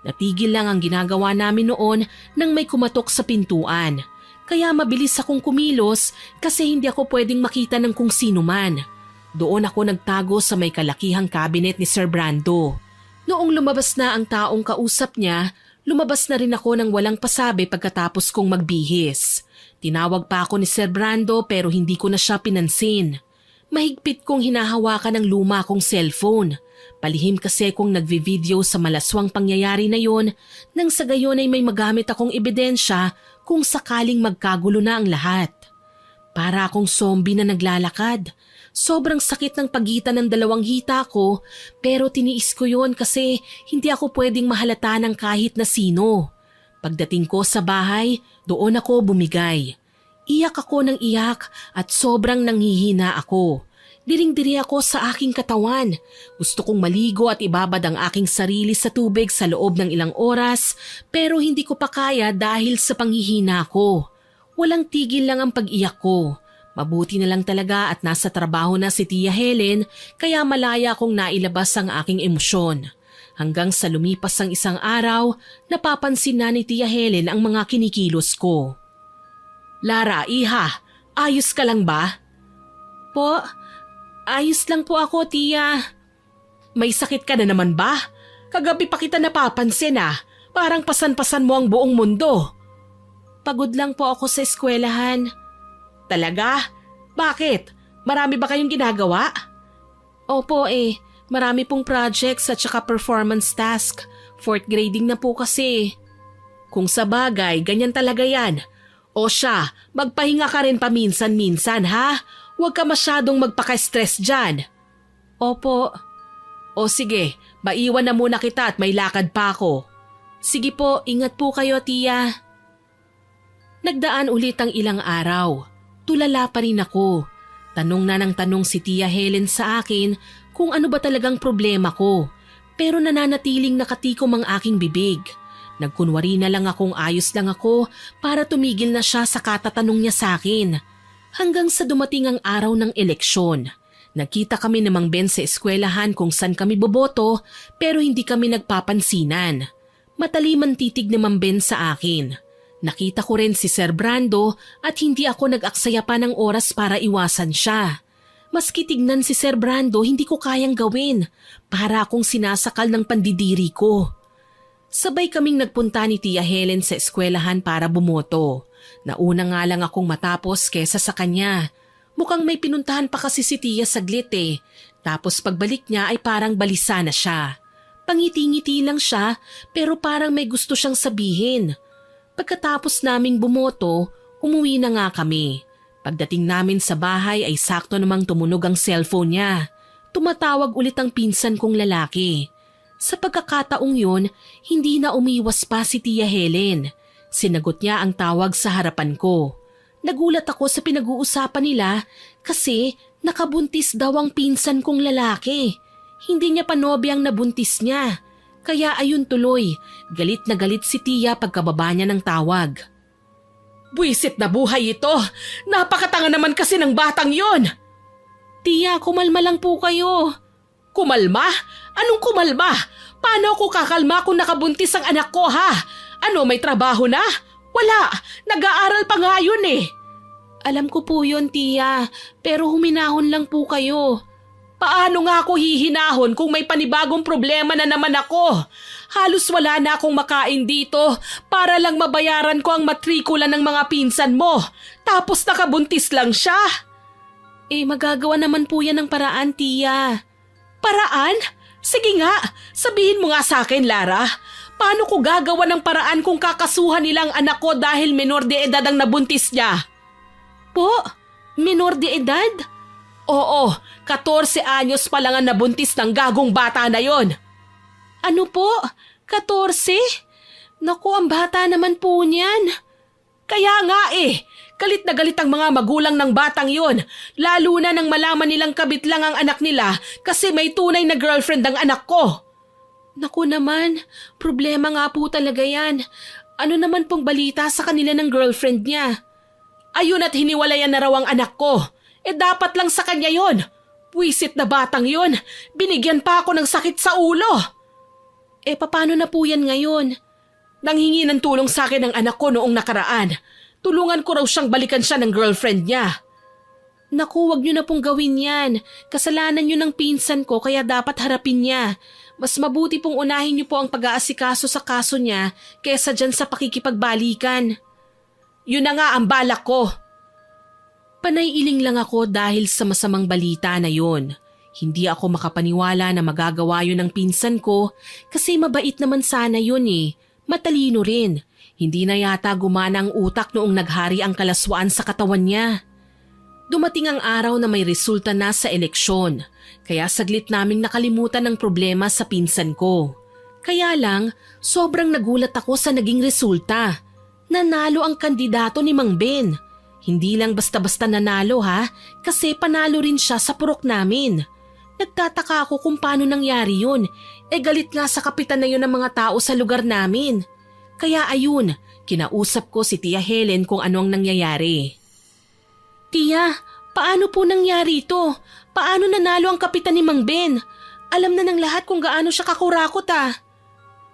S1: Natigil lang ang ginagawa namin noon nang may kumatok sa pintuan. Kaya mabilis akong kumilos kasi hindi ako pwedeng makita ng kung sino man. Doon ako nagtago sa may kalakihang cabinet ni Sir Brando. Noong lumabas na ang taong kausap niya, lumabas na rin ako ng walang pasabi pagkatapos kong magbihis. Tinawag pa ako ni Sir Brando pero hindi ko na siya pinansin. Mahigpit kong hinahawakan ang luma kong cellphone. Palihim kasi kong nagvi-video sa malaswang pangyayari na yon nang sa gayon ay may magamit akong ebidensya kung sakaling magkagulo na ang lahat. Para akong zombie na naglalakad. Sobrang sakit ng pagitan ng dalawang hita ko pero tiniis ko yon kasi hindi ako pwedeng mahalata ng kahit na sino. Pagdating ko sa bahay, doon ako bumigay. Iyak ako ng iyak at sobrang nanghihina ako. Diring-diri ako sa aking katawan. Gusto kong maligo at ibabad ang aking sarili sa tubig sa loob ng ilang oras pero hindi ko pa kaya dahil sa panghihina ko. Walang tigil lang ang pag-iyak ko. Mabuti na lang talaga at nasa trabaho na si Tia Helen kaya malaya kong nailabas ang aking emosyon. Hanggang sa lumipas ang isang araw, napapansin na ni Tia Helen ang mga kinikilos ko. Lara, iha, ayos ka lang ba? Po, ayos lang po ako, Tia. May sakit ka na naman ba? Kagabi pa kita napapansin parang pasan-pasan mo ang buong mundo. Pagod lang po ako sa eskwelahan. Talaga? Bakit? Marami ba kayong ginagawa? Opo marami pong projects at saka performance task. 4th grading na po kasi. Kung sa bagay, ganyan talaga yan. O siya, magpahinga ka rin paminsan-minsan ha? Huwag ka masyadong magpaka-stress dyan. Opo. O sige, maiwan na muna kita at may lakad pa ako. Sige po, ingat po kayo, Tia. Nagdaan ulit ang ilang araw. Tulala pa rin ako. Tanong na ng tanong si Tia Helen sa akin kung ano ba talagang problema ko. Pero nananatiling nakatikom ang aking bibig. Nagkunwari na lang akong ayos lang ako para tumigil na siya sa katatanong niya sa akin. Hanggang sa dumating ang araw ng eleksyon. Nakita kami ni Mang Ben sa eskwelahan kung saan kami boboto pero hindi kami nagpapansinan. Mataliman titig ni Mang Ben sa akin. Nakita ko rin si Sir Brando at hindi ako nag-aksaya pa ng oras para iwasan siya. Maski tignan si Sir Brando hindi ko kayang gawin. Para akong sinasakal ng pandidiri ko. Sabay kaming nagpunta ni Tia Helen sa eskwelahan para bumoto. Nauna nga lang akong matapos kesa sa kanya. Mukhang may pinuntahan pa kasi si Tia saglit eh. Tapos pagbalik niya ay parang balisa na siya. Pangiti-ngiti lang siya pero parang may gusto siyang sabihin. Pagkatapos naming bumoto, umuwi na nga kami. Pagdating namin sa bahay ay sakto namang tumunog ang cellphone niya. Tumatawag ulit ang pinsan kong lalaki. Sa pagkakataong yun, hindi na umiwas pa si Tia Helen. Sinagot niya ang tawag sa harapan ko. Nagulat ako sa pinag-uusapan nila kasi nakabuntis daw ang pinsan kong lalaki. Hindi niya pa nobya ang nabuntis niya. Kaya ayun tuloy, galit na galit si Tia pagkababa niya ng tawag. Buisit na buhay ito! Napakatanga naman kasi ng batang yon! Tia, kumalma lang po kayo. Kumalma? Anong kumalma? Paano ako kakalma kung nakabuntis ang anak ko ha? Ano, may trabaho na? Wala, nag-aaral pa nga yun eh. Alam ko po yun, Tia, pero huminahon lang po kayo. Paano nga ako hihinahon kung may panibagong problema na naman ako? Halos wala na akong makain dito para lang mabayaran ko ang matrikula ng mga pinsan mo. Tapos nakabuntis lang siya. Eh magagawa naman po yan ng paraan, Tia. Paraan? Sige nga, sabihin mo nga sa akin, Lara. Paano ko gagawa ng paraan kung kakasuhan nilang anak ko dahil menor de edad ang nabuntis niya? Po? Menor de edad? Oo, 14 anyos pa lang ang nabuntis ng gagong bata na yon. Ano po? 14? Naku, ang bata naman po niyan. Kaya nga galit na galit ang mga magulang ng batang yon. Lalo na nang malaman nilang kabit lang ang anak nila kasi may tunay na girlfriend ang anak ko. Naku naman, problema nga po talaga yan. Ano naman pong balita sa kanila ng girlfriend niya? Ayun at hiniwalayan na raw ang anak ko. Dapat lang sa kanya yon. Puwisit na batang yon. Binigyan pa ako ng sakit sa ulo. Paano na po yan ngayon? Nanghingi ng tulong sa akin ang anak ko noong nakaraan. Tulungan ko raw siyang balikan siya ng girlfriend niya. Naku, wag niyo na pong gawin yan. Kasalanan niyo ng pinsan ko kaya dapat harapin niya. Mas mabuti pong unahin niyo po ang pag-aasikaso sa kaso niya kaysa dyan sa pakikipagbalikan. Yun na nga ang balak ko. Panay-iling lang ako dahil sa masamang balita na yun. Hindi ako makapaniwala na magagawa yun ng pinsan ko kasi mabait naman sana yun eh. Matalino rin. Hindi na yata gumana ang utak noong naghari ang kalaswaan sa katawan niya. Dumating ang araw na may resulta na sa eleksyon, kaya saglit naming nakalimutan ang problema sa pinsan ko. Kaya lang, sobrang nagulat ako sa naging resulta. Nanalo ang kandidato ni Mang Ben. Hindi lang basta-basta nanalo ha, kasi panalo rin siya sa purok namin. Nagtataka ako kung paano nangyari yun. Galit nga sa kapitan na yun ng mga tao sa lugar namin. Kaya ayun, kinausap ko si Tia Helen kung ano ang nangyayari. Tia, paano po nangyari ito? Paano nanalo ang kapitan ni Mang Ben? Alam na ng lahat kung gaano siya kakurakot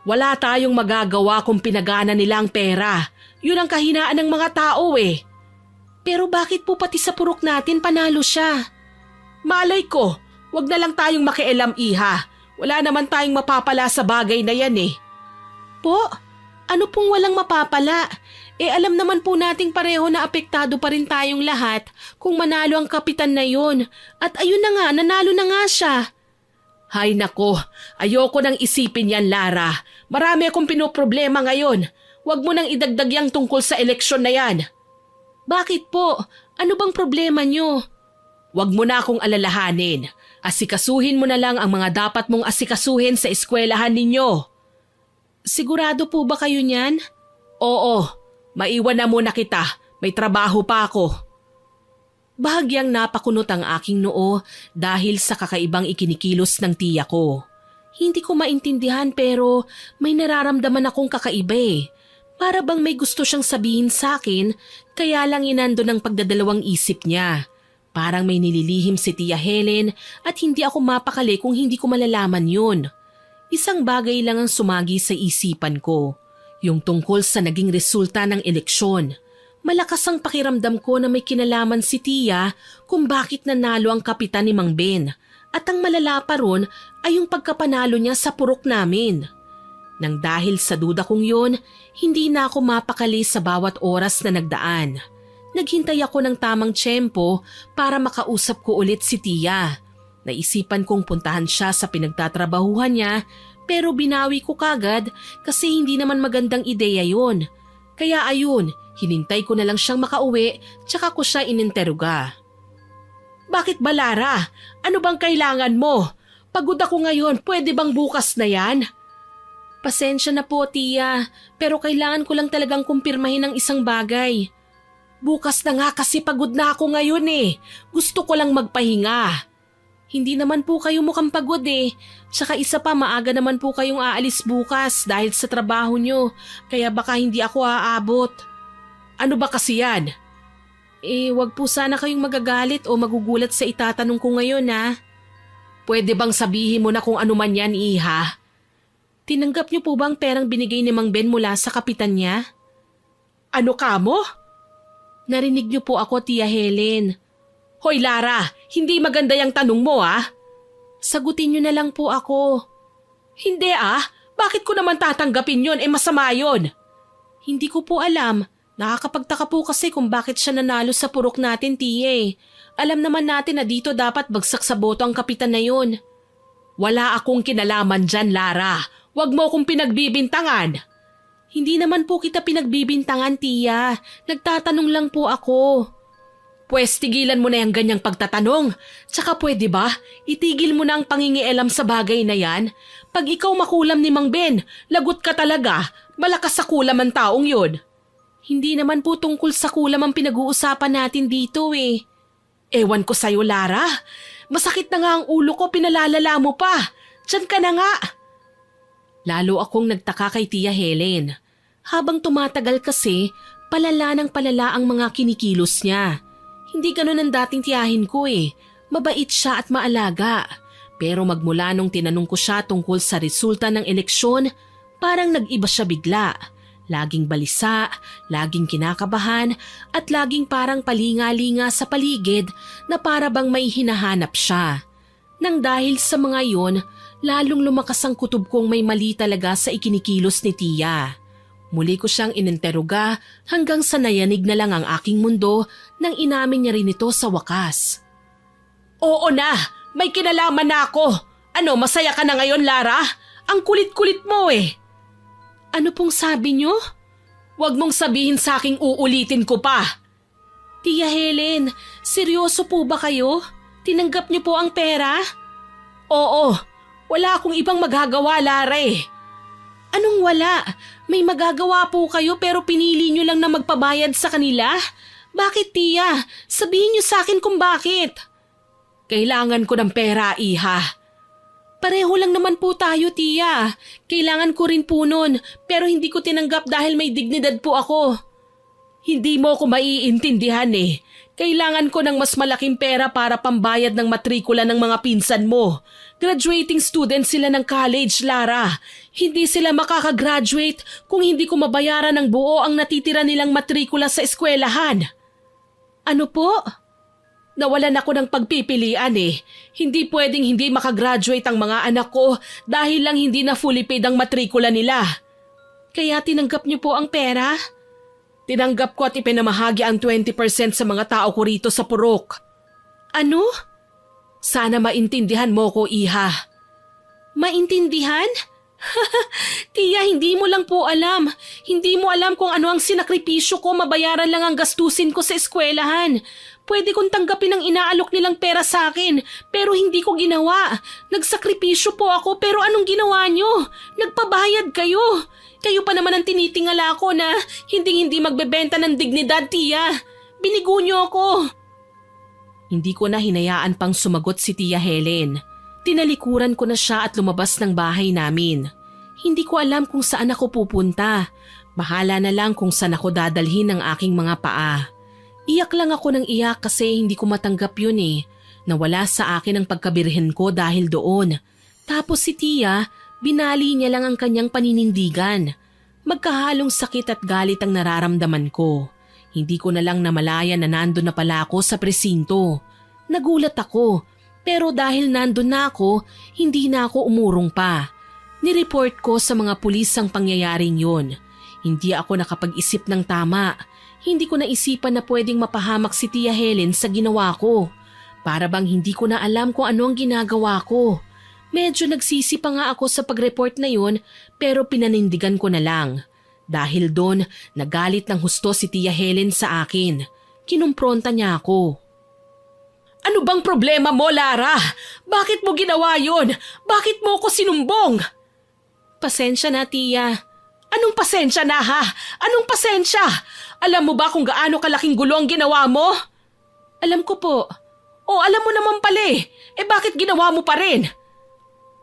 S1: Wala tayong magagawa kung pinagana nila ang pera. Yun ang kahinaan ng mga tao Pero bakit po pati sa purok natin panalo siya? Malay ko, wag na lang tayong makialam iha. Wala naman tayong mapapala sa bagay na yan Po, ano pong walang mapapala? Alam naman po nating pareho na apektado pa rin tayong lahat kung manalo ang kapitan na yun. At ayun na nga, nanalo na nga siya. Hay nako, ayoko nang isipin yan, Lara. Marami akong pinoproblema ngayon. Huwag mo nang idagdag yang tungkol sa eleksyon na yan. Bakit po? Ano bang problema nyo? Huwag mo na akong alalahanin. Asikasuhin mo na lang ang mga dapat mong asikasuhin sa eskwelahan ninyo. Sigurado po ba kayo niyan? Oo, maiwan na muna kita. May trabaho pa ako. Bahagyang napakunot ang aking noo dahil sa kakaibang ikinikilos ng tiya ko. Hindi ko maintindihan pero may nararamdaman akong kakaiba Para bang may gusto siyang sabihin sa akin kaya lang inando ng pagdadalawang isip niya. Parang may nililihim si Tia Helen at hindi ako mapakali kung hindi ko malalaman yun. Isang bagay lang ang sumagi sa isipan ko, yung tungkol sa naging resulta ng eleksyon. Malakas ang pakiramdam ko na may kinalaman si Tia kung bakit nanalo ang kapitan ni Mang Ben at ang malala pa ron ay yung pagkapanalo niya sa purok namin. Nang dahil sa duda kong yun, hindi na ako mapakali sa bawat oras na nagdaan. Naghintay ako ng tamang tiyempo para makausap ko ulit si Tia. Naisipan kong puntahan siya sa pinagtatrabahuhan niya pero binawi ko kagad kasi hindi naman magandang ideya yun. Kaya ayun, hinintay ko na lang siyang makauwi tsaka ko siya ininteruga. Bakit ba Lara? Ano bang kailangan mo? Pagod ako ngayon, pwede bang bukas na yan? Pasensya na po Tia, pero kailangan ko lang talagang kumpirmahin ang isang bagay. Bukas na nga kasi pagod na ako ngayon eh. Gusto ko lang magpahinga. Hindi naman po kayo mukhang pagod eh. Tsaka isa pa maaga naman po kayong aalis bukas dahil sa trabaho nyo. Kaya baka hindi ako aabot. Ano ba kasi yan? Wag po sana kayong magagalit o magugulat sa itatanong ko ngayon ha. Pwede bang sabihin mo na kung ano man yan Iha? Tinanggap niyo po ba ang perang binigay ni Mang Ben mula sa kapitan niya? Ano ka mo? Narinig niyo po ako Tia Helen. Hoy Lara, hindi maganda yung tanong mo Sagutin niyo na lang po ako. Hindi bakit ko naman tatanggapin yun? Masama yun. Hindi ko po alam. Nakakapagtaka po kasi kung bakit siya nanalo sa purok natin Tia. Alam naman natin na dito dapat bagsak sa boto ang kapitan na yun. Wala akong kinalaman dyan Lara. Huwag mo akong pinagbibintangan. Hindi naman po kita pinagbibintangan Tia. Nagtatanong lang po ako. Pwes tigilan mo na yung ganyang pagtatanong. Tsaka pwede ba, itigil mo na ang pangingialam sa bagay na yan? Pag ikaw makulam ni Mang Ben, lagot ka talaga. Malakas sa kulam ang taong yun. Hindi naman po tungkol sa kulam ang pinag-uusapan natin dito eh. Ewan ko sa'yo Lara. Masakit na nga ang ulo ko, pinalalala mo pa. Diyan ka na nga. Lalo akong nagtaka kay Tia Helen. Habang tumatagal kasi, palala ng palala ang mga kinikilos niya. Hindi ganun ang dating tiyahin ko eh. Mabait siya at maalaga. Pero magmula nung tinanong ko siya tungkol sa resulta ng eleksyon, parang nag-iba siya bigla. Laging balisa, laging kinakabahan at laging parang palinga-linga sa paligid na para bang may hinahanap siya. Nang dahil sa mga yon, lalong lumakas ang kutob kong may mali talaga sa ikinikilos ni Tia. Muli ko siyang ininteruga hanggang sa nayanig na lang ang aking mundo nang inamin niya rin ito sa wakas. Oo na, may kinalaman na ako. Ano, masaya ka na ngayon Lara? Ang kulit-kulit mo eh. Ano pong sabi niyo? Huwag mong sabihin sa aking uulitin ko pa. Tia Helen, seryoso po ba kayo? Tinanggap niyo po ang pera? Oo, wala akong ibang magagawa Lara eh. Anong wala? May magagawa po kayo pero pinili niyo lang na magpabayad sa kanila? Bakit Tia? Sabihin niyo sa akin kung bakit. Kailangan ko ng pera, Iha. Pareho lang naman po tayo, Tia. Kailangan ko rin po nun pero hindi ko tinanggap dahil may dignidad po ako. Hindi mo ko maiintindihan eh. Kailangan ko ng mas malaking pera para pambayad ng matrikula ng mga pinsan mo. Graduating student sila ng college, Lara. Hindi sila makakagraduate kung hindi ko mabayaran ng buo ang natitira nilang matrikula sa eskwelahan. Ano po? Nawalan ako ng pagpipilian eh. Hindi pwedeng hindi makagraduate ang mga anak ko dahil lang hindi na fully paid ang matrikula nila. Kaya tinanggap niyo po ang pera? Tinanggap ko at ipinamahagi ang 20% sa mga tao ko rito sa purok. Ano? Sana maintindihan mo ko, Iha. Maintindihan? Tia, hindi mo lang po alam. Hindi mo alam kung ano ang sinakripisyo ko, mabayaran lang ang gastusin ko sa eskwelahan. Pwede kong tanggapin ang inaalok nilang pera sa akin, pero hindi ko ginawa. Nagsakripisyo po ako, pero anong ginawa nyo? Nagpabayad kayo. Kayo pa naman ang tinitingala ko na hindi magbebenta ng dignidad, Tia. Binigo nyo ako. Hindi ko na hinayaan pang sumagot si Tia Helen. Tinalikuran ko na siya at lumabas ng bahay namin. Hindi ko alam kung saan ako pupunta. Bahala na lang kung saan ako dadalhin ng aking mga paa. Iyak lang ako ng iyak kasi hindi ko matanggap yun eh. Nawala sa akin ang pagkabirhen ko dahil doon. Tapos si Tia, binali niya lang ang kanyang paninindigan. Magkahalong sakit at galit ang nararamdaman ko. Hindi ko na lang namalayan na nandun na pala ako sa presinto. Nagulat ako, pero dahil nandun na ako, hindi na ako umurong pa. Nireport ko sa mga pulis ang pangyayaring yun. Hindi ako nakapag-isip ng tama. Hindi ko naisipan na pwedeng mapahamak si Tia Helen sa ginawa ko. Para bang hindi ko na alam kung ano ang ginagawa ko. Medyo nagsisi pa nga ako sa pag-report na yun pero pinanindigan ko na lang. Dahil doon, nagalit ng husto si Tia Helen sa akin. Kinumpronta niya ako. Ano bang problema mo, Lara? Bakit mo ginawa yun? Bakit mo ko sinumbong? Pasensya na, Tia. Anong pasensya na ha? Anong pasensya? Alam mo ba kung gaano kalaking gulo ang ginawa mo? Alam ko po. O alam mo naman pala eh. Bakit ginawa mo pa rin?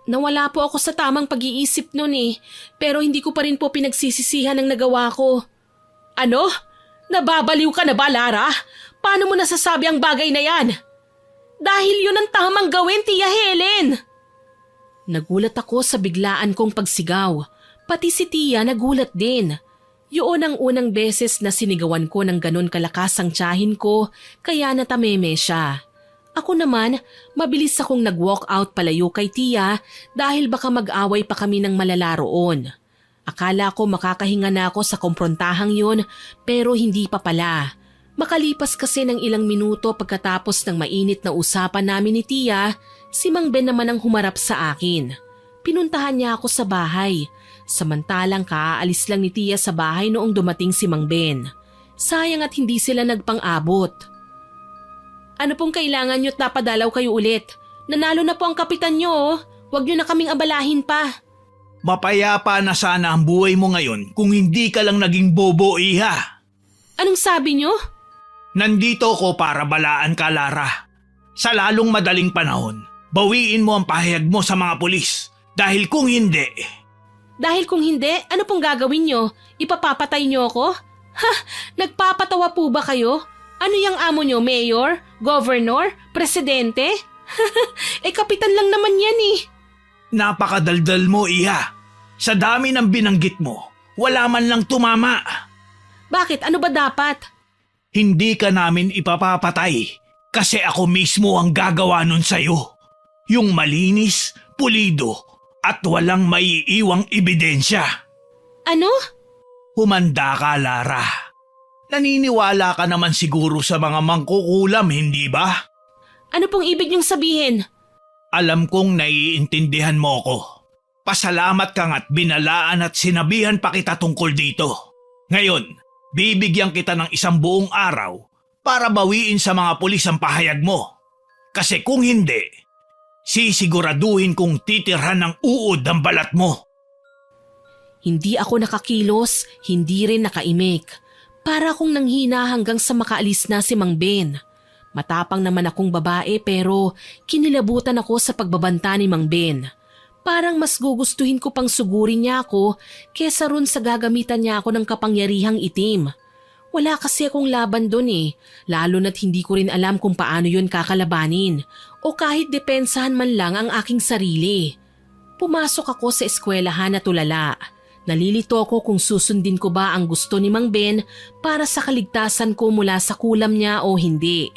S1: Nawala po ako sa tamang pag-iisip nun eh. Pero hindi ko pa rin po pinagsisisihan ang nagawa ko. Ano? Nababaliw ka na ba, Lara? Paano mo nasasabi ang bagay na yan? Dahil yun ang tamang gawin, Tia Helen. Nagulat ako sa biglaan kong pagsigaw. Pati si Tia nagulat din. Yun ang unang beses na sinigawan ko ng ganun kalakas ang tiyahin ko kaya natameme siya. Ako naman, mabilis akong nag-walk out palayo kay Tia dahil baka mag-away pa kami ng malala roon. Akala ko makakahinga na ako sa komprontahang yun pero hindi pa pala. Makalipas kasi ng ilang minuto pagkatapos ng mainit na usapan namin ni Tia, si Mang Ben naman ang humarap sa akin. Pinuntahan niya ako sa bahay. Samantalang kaalis lang ni Tia sa bahay noong dumating si Mang Ben. Sayang at hindi sila nagpang-abot. Ano pong kailangan nyo't napadalaw kayo ulit? Nanalo na po ang kapitan nyo oh. Huwag nyo na kaming abalahin pa.
S2: Mapayapa na sana ang buhay mo ngayon kung hindi ka lang naging bobo, Iha.
S1: Anong sabi nyo?
S2: Nandito ko para balaan ka, Lara. Sa lalong madaling panahon, bawiin mo ang pahayag mo sa mga pulis. Dahil kung hindi...
S1: Dahil kung hindi, ano pong gagawin nyo? Ipapapatay nyo ako? Ha? Nagpapatawa po ba kayo? Ano yung amo nyo, mayor, governor, presidente? Kapitan lang naman yan eh.
S2: Napakadaldal mo, Iha. Sa dami ng binanggit mo, wala man lang tumama.
S1: Bakit? Ano ba dapat?
S2: Hindi ka namin ipapapatay kasi ako mismo ang gagawa nun sa'yo. Yung malinis, pulido at walang maiiwang ebidensya.
S1: Ano?
S2: Humanda ka, Lara. Naniniwala ka naman siguro sa mga mangkukulam, hindi ba?
S1: Ano pong ibig niyong sabihin?
S2: Alam kong naiintindihan mo ko. Pasalamat kang at binalaan at sinabihan pa kita tungkol dito. Ngayon, bibigyan kita ng isang buong araw para bawiin sa mga pulis ang pahayag mo. Kasi kung hindi, sisiguraduhin kong titirhan ng uod ang balat mo.
S1: Hindi ako nakakilos, hindi rin nakaimik. Para akong nanghina hanggang sa makaalis na si Mang Ben. Matapang naman akong babae pero kinilabutan ako sa pagbabanta ni Mang Ben. Parang mas gugustuhin ko pang sugurin niya ako kesa ron sa gagamitan niya ako ng kapangyarihang itim. Wala kasi akong laban doon eh, lalo na't hindi ko rin alam kung paano yun kakalabanin o kahit depensahan man lang ang aking sarili. Pumasok ako sa eskwelahan na tulala. Nalilito ako kung susundin ko ba ang gusto ni Mang Ben para sa kaligtasan ko mula sa kulam niya o hindi.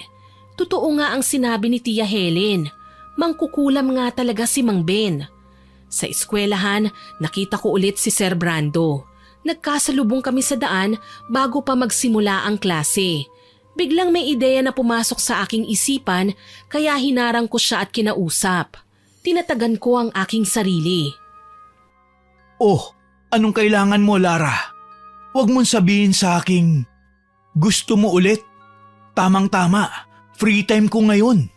S1: Totoo nga ang sinabi ni Tia Helen. Mangkukulam nga talaga si Mang Ben. Sa eskwelahan, nakita ko ulit si Sir Brando. Nagkasalubong kami sa daan bago pa magsimula ang klase. Biglang may ideya na pumasok sa aking isipan kaya hinarang ko siya at kinausap. Tinatagan ko ang aking sarili.
S2: Oh, anong kailangan mo, Lara? Huwag mong sabihin sa aking gusto mo ulit. Tamang-tama. Free time ko ngayon.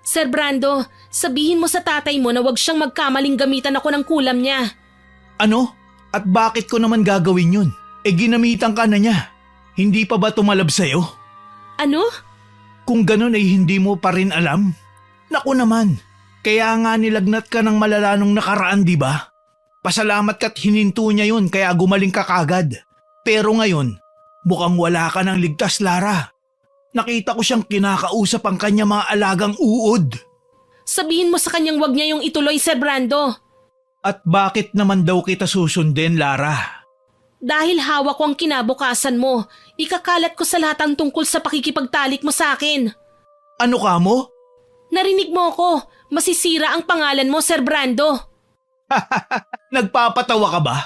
S1: Sir Brando, sabihin mo sa tatay mo na wag siyang magkamaling gamitan ako ng kulam niya.
S2: Ano? At bakit ko naman gagawin yun? Ginamitan ka na niya. Hindi pa ba tumalab sa'yo?
S1: Ano?
S2: Kung ganun ay hindi mo pa rin alam. Naku naman, kaya nga nilagnat ka ng malala nung nakaraan, di ba? Pasalamat ka't hininto niya yun kaya gumaling ka kagad. Pero ngayon, mukhang wala ka ng ligtas, Lara. Nakita ko siyang kinakausap ang kanya mga alagang uod.
S1: Sabihin mo sa kanyang wag niya yung ituloy, Sir Brando.
S2: At bakit naman daw kita susundin, Lara?
S1: Dahil hawak ko ang kinabukasan mo, ikakalat ko sa lahat ang tungkol sa pakikipagtalik mo sa akin.
S2: Ano ka mo?
S1: Narinig mo ko, masisira ang pangalan mo, Sir Brando.
S2: Nagpapatawa ka ba?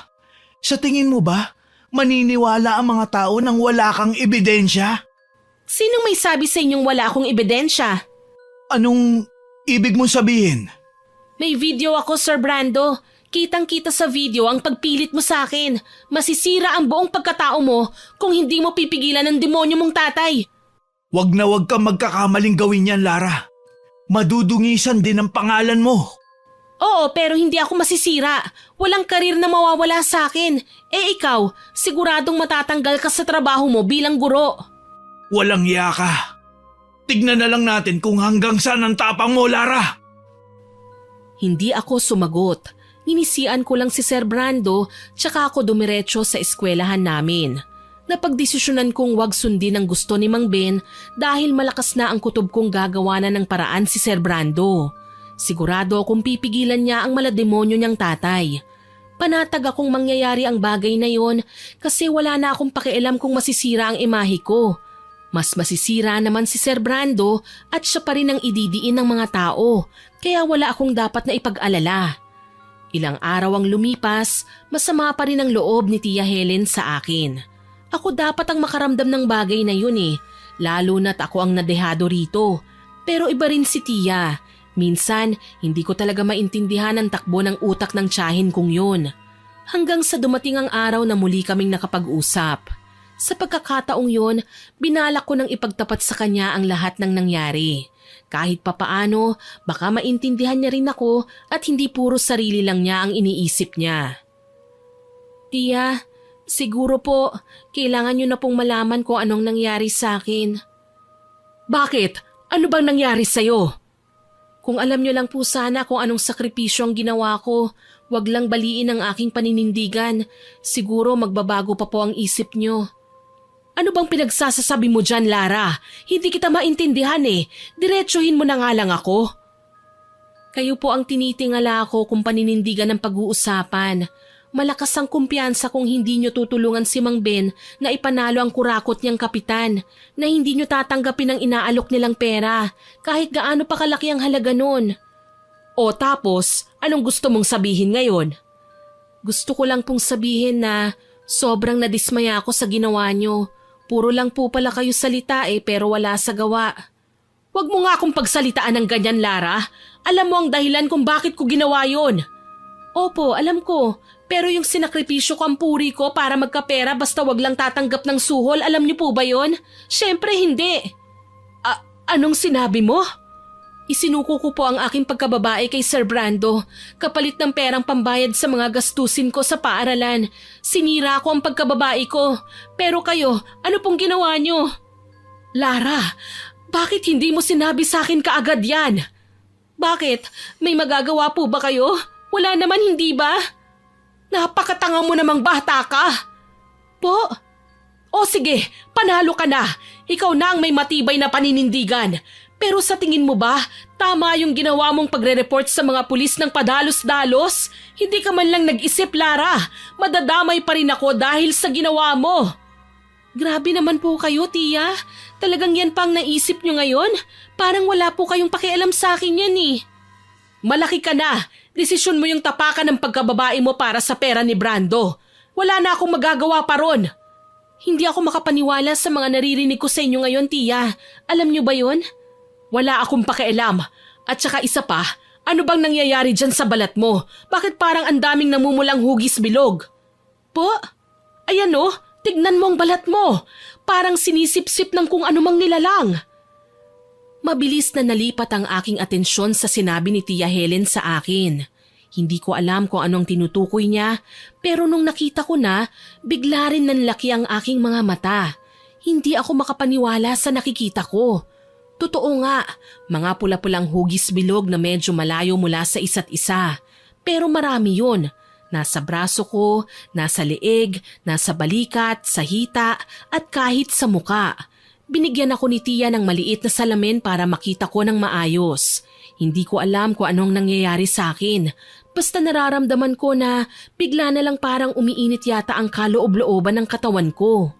S2: Sa tingin mo ba, maniniwala ang mga tao nang wala kang ebidensya?
S1: Sinong may sabi sa inyong wala akong ebidensya?
S2: Anong ibig mong sabihin?
S1: May video ako, Sir Brando. Kitang-kita sa video ang pagpilit mo sa akin. Masisira ang buong pagkatao mo kung hindi mo pipigilan ng demonyo mong tatay.
S2: Wag na wag kang magkakamaling gawin yan, Lara. Madudungisan din ang pangalan mo.
S1: Oo, pero hindi ako masisira. Walang karir na mawawala sa akin. Eh ikaw, siguradong matatanggal ka sa trabaho mo bilang guro.
S2: Walang iya ka. Tignan na lang natin kung hanggang saan ang tapang mo, Lara.
S1: Hindi ako sumagot. Ninisian ko lang si Sir Brando tsaka ako dumiretso sa eskwelahan namin. Napagdesisyonan kong wag sundin ang gusto ni Mang Ben dahil malakas na ang kutob kong gagawa na ng paraan si Sir Brando. Sigurado akong pipigilan niya ang malademonyo niyang tatay. Panatag akong mangyayari ang bagay na yon kasi wala na akong pakialam kung masisira ang imahe ko. Mas masisira naman si Sir Brando at siya pa rin ang ididiin ng mga tao kaya wala akong dapat na ipag-alala. Ilang araw ang lumipas, masama pa rin ang loob ni Tia Helen sa akin. Ako dapat ang makaramdam ng bagay na yun lalo na't ako ang nadehado rito. Pero iba rin si Tia. Minsan, hindi ko talaga maintindihan ang takbo ng utak ng tiyahin kong yun. Hanggang sa dumating ang araw na muli kaming nakapag-usap. Sa pagkakataong yun, binalak ko nang ipagtapat sa kanya ang lahat ng nangyari. Kahit papaano, baka maintindihan niya rin ako at hindi puro sarili lang niya ang iniisip niya. Tia, siguro po, kailangan niyo na pong malaman kung anong nangyari sa akin. Bakit? Ano bang nangyari sa'yo? Kung alam niyo lang po sana kung anong sakripisyo ang ginawa ko, wag lang baliin ang aking paninindigan. Siguro magbabago pa po ang isip niyo. Ano bang pinagsasasabi mo dyan, Lara? Hindi kita maintindihan Diretsuhin mo na nga lang ako. Kayo po ang tinitingala ko kung paninindigan ng pag-uusapan. Malakas ang kumpiyansa kung hindi nyo tutulungan si Mang Ben na ipanalo ang kurakot niyang kapitan, na hindi nyo tatanggapin ang inaalok nilang pera, kahit gaano pa kalaki ang halaga nun. O tapos, anong gusto mong sabihin ngayon? Gusto ko lang pong sabihin na sobrang nadismaya ako sa ginawa nyo. Puro lang po pala kayo salita pero wala sa gawa. Huwag mo nga akong pagsalitaan ng ganyan, Lara. Alam mo ang dahilan kung bakit ko ginawa yon. Opo, alam ko. Pero yung sinakripisyo ko ang puri ko para magkapera basta wag lang tatanggap ng suhol, alam niyo po ba yon? Siyempre hindi. Anong sinabi mo? Isinuko ko po ang aking pagkababae kay Sir Brando, kapalit ng perang pambayad sa mga gastusin ko sa paaralan. Sinira ko ang pagkababae ko. Pero kayo, ano pong ginawa niyo? Lara, bakit hindi mo sinabi sa akin kaagad yan? Bakit? May magagawa po ba kayo? Wala naman, hindi ba? Napakatanga mo namang bata ka. Po? O sige, panalo ka na. Ikaw na ang may matibay na paninindigan. Pero sa tingin mo ba, tama yung ginawa mong pagre-report sa mga pulis ng padalos-dalos? Hindi ka man lang nag-isip, Lara. Madadamay pa rin ako dahil sa ginawa mo. Grabe naman po kayo, Tia. Talagang yan pang naisip nyo ngayon? Parang wala po kayong pakialam sa akin yan Malaki ka na. Desisyon mo yung tapakan ng pagkababae mo para sa pera ni Brando. Wala na akong magagawa pa ron. Hindi ako makapaniwala sa mga naririnig ko sa inyo ngayon, Tia. Alam nyo ba yun? Wala akong pakialam. At saka isa pa, ano bang nangyayari dyan sa balat mo? Bakit parang ang daming namumulang hugis bilog? Po? Ayan tignan mo ang balat mo. Parang sinisip-sip ng kung anumang nilalang. Mabilis na nalipat ang aking atensyon sa sinabi ni Tia Helen sa akin. Hindi ko alam kung anong tinutukoy niya, pero nung nakita ko na, bigla rin nanlaki ang aking mga mata. Hindi ako makapaniwala sa nakikita ko. Totoo nga, mga pula-pulang hugis bilog na medyo malayo mula sa isa't isa. Pero marami yun. Nasa braso ko, nasa leeg, nasa balikat, sa hita, at kahit sa muka. Binigyan ako ni Tia ng maliit na salamin para makita ko ng maayos. Hindi ko alam kung anong nangyayari sa akin. Basta nararamdaman ko na bigla na lang parang umiinit yata ang kaloob-looban ng katawan ko.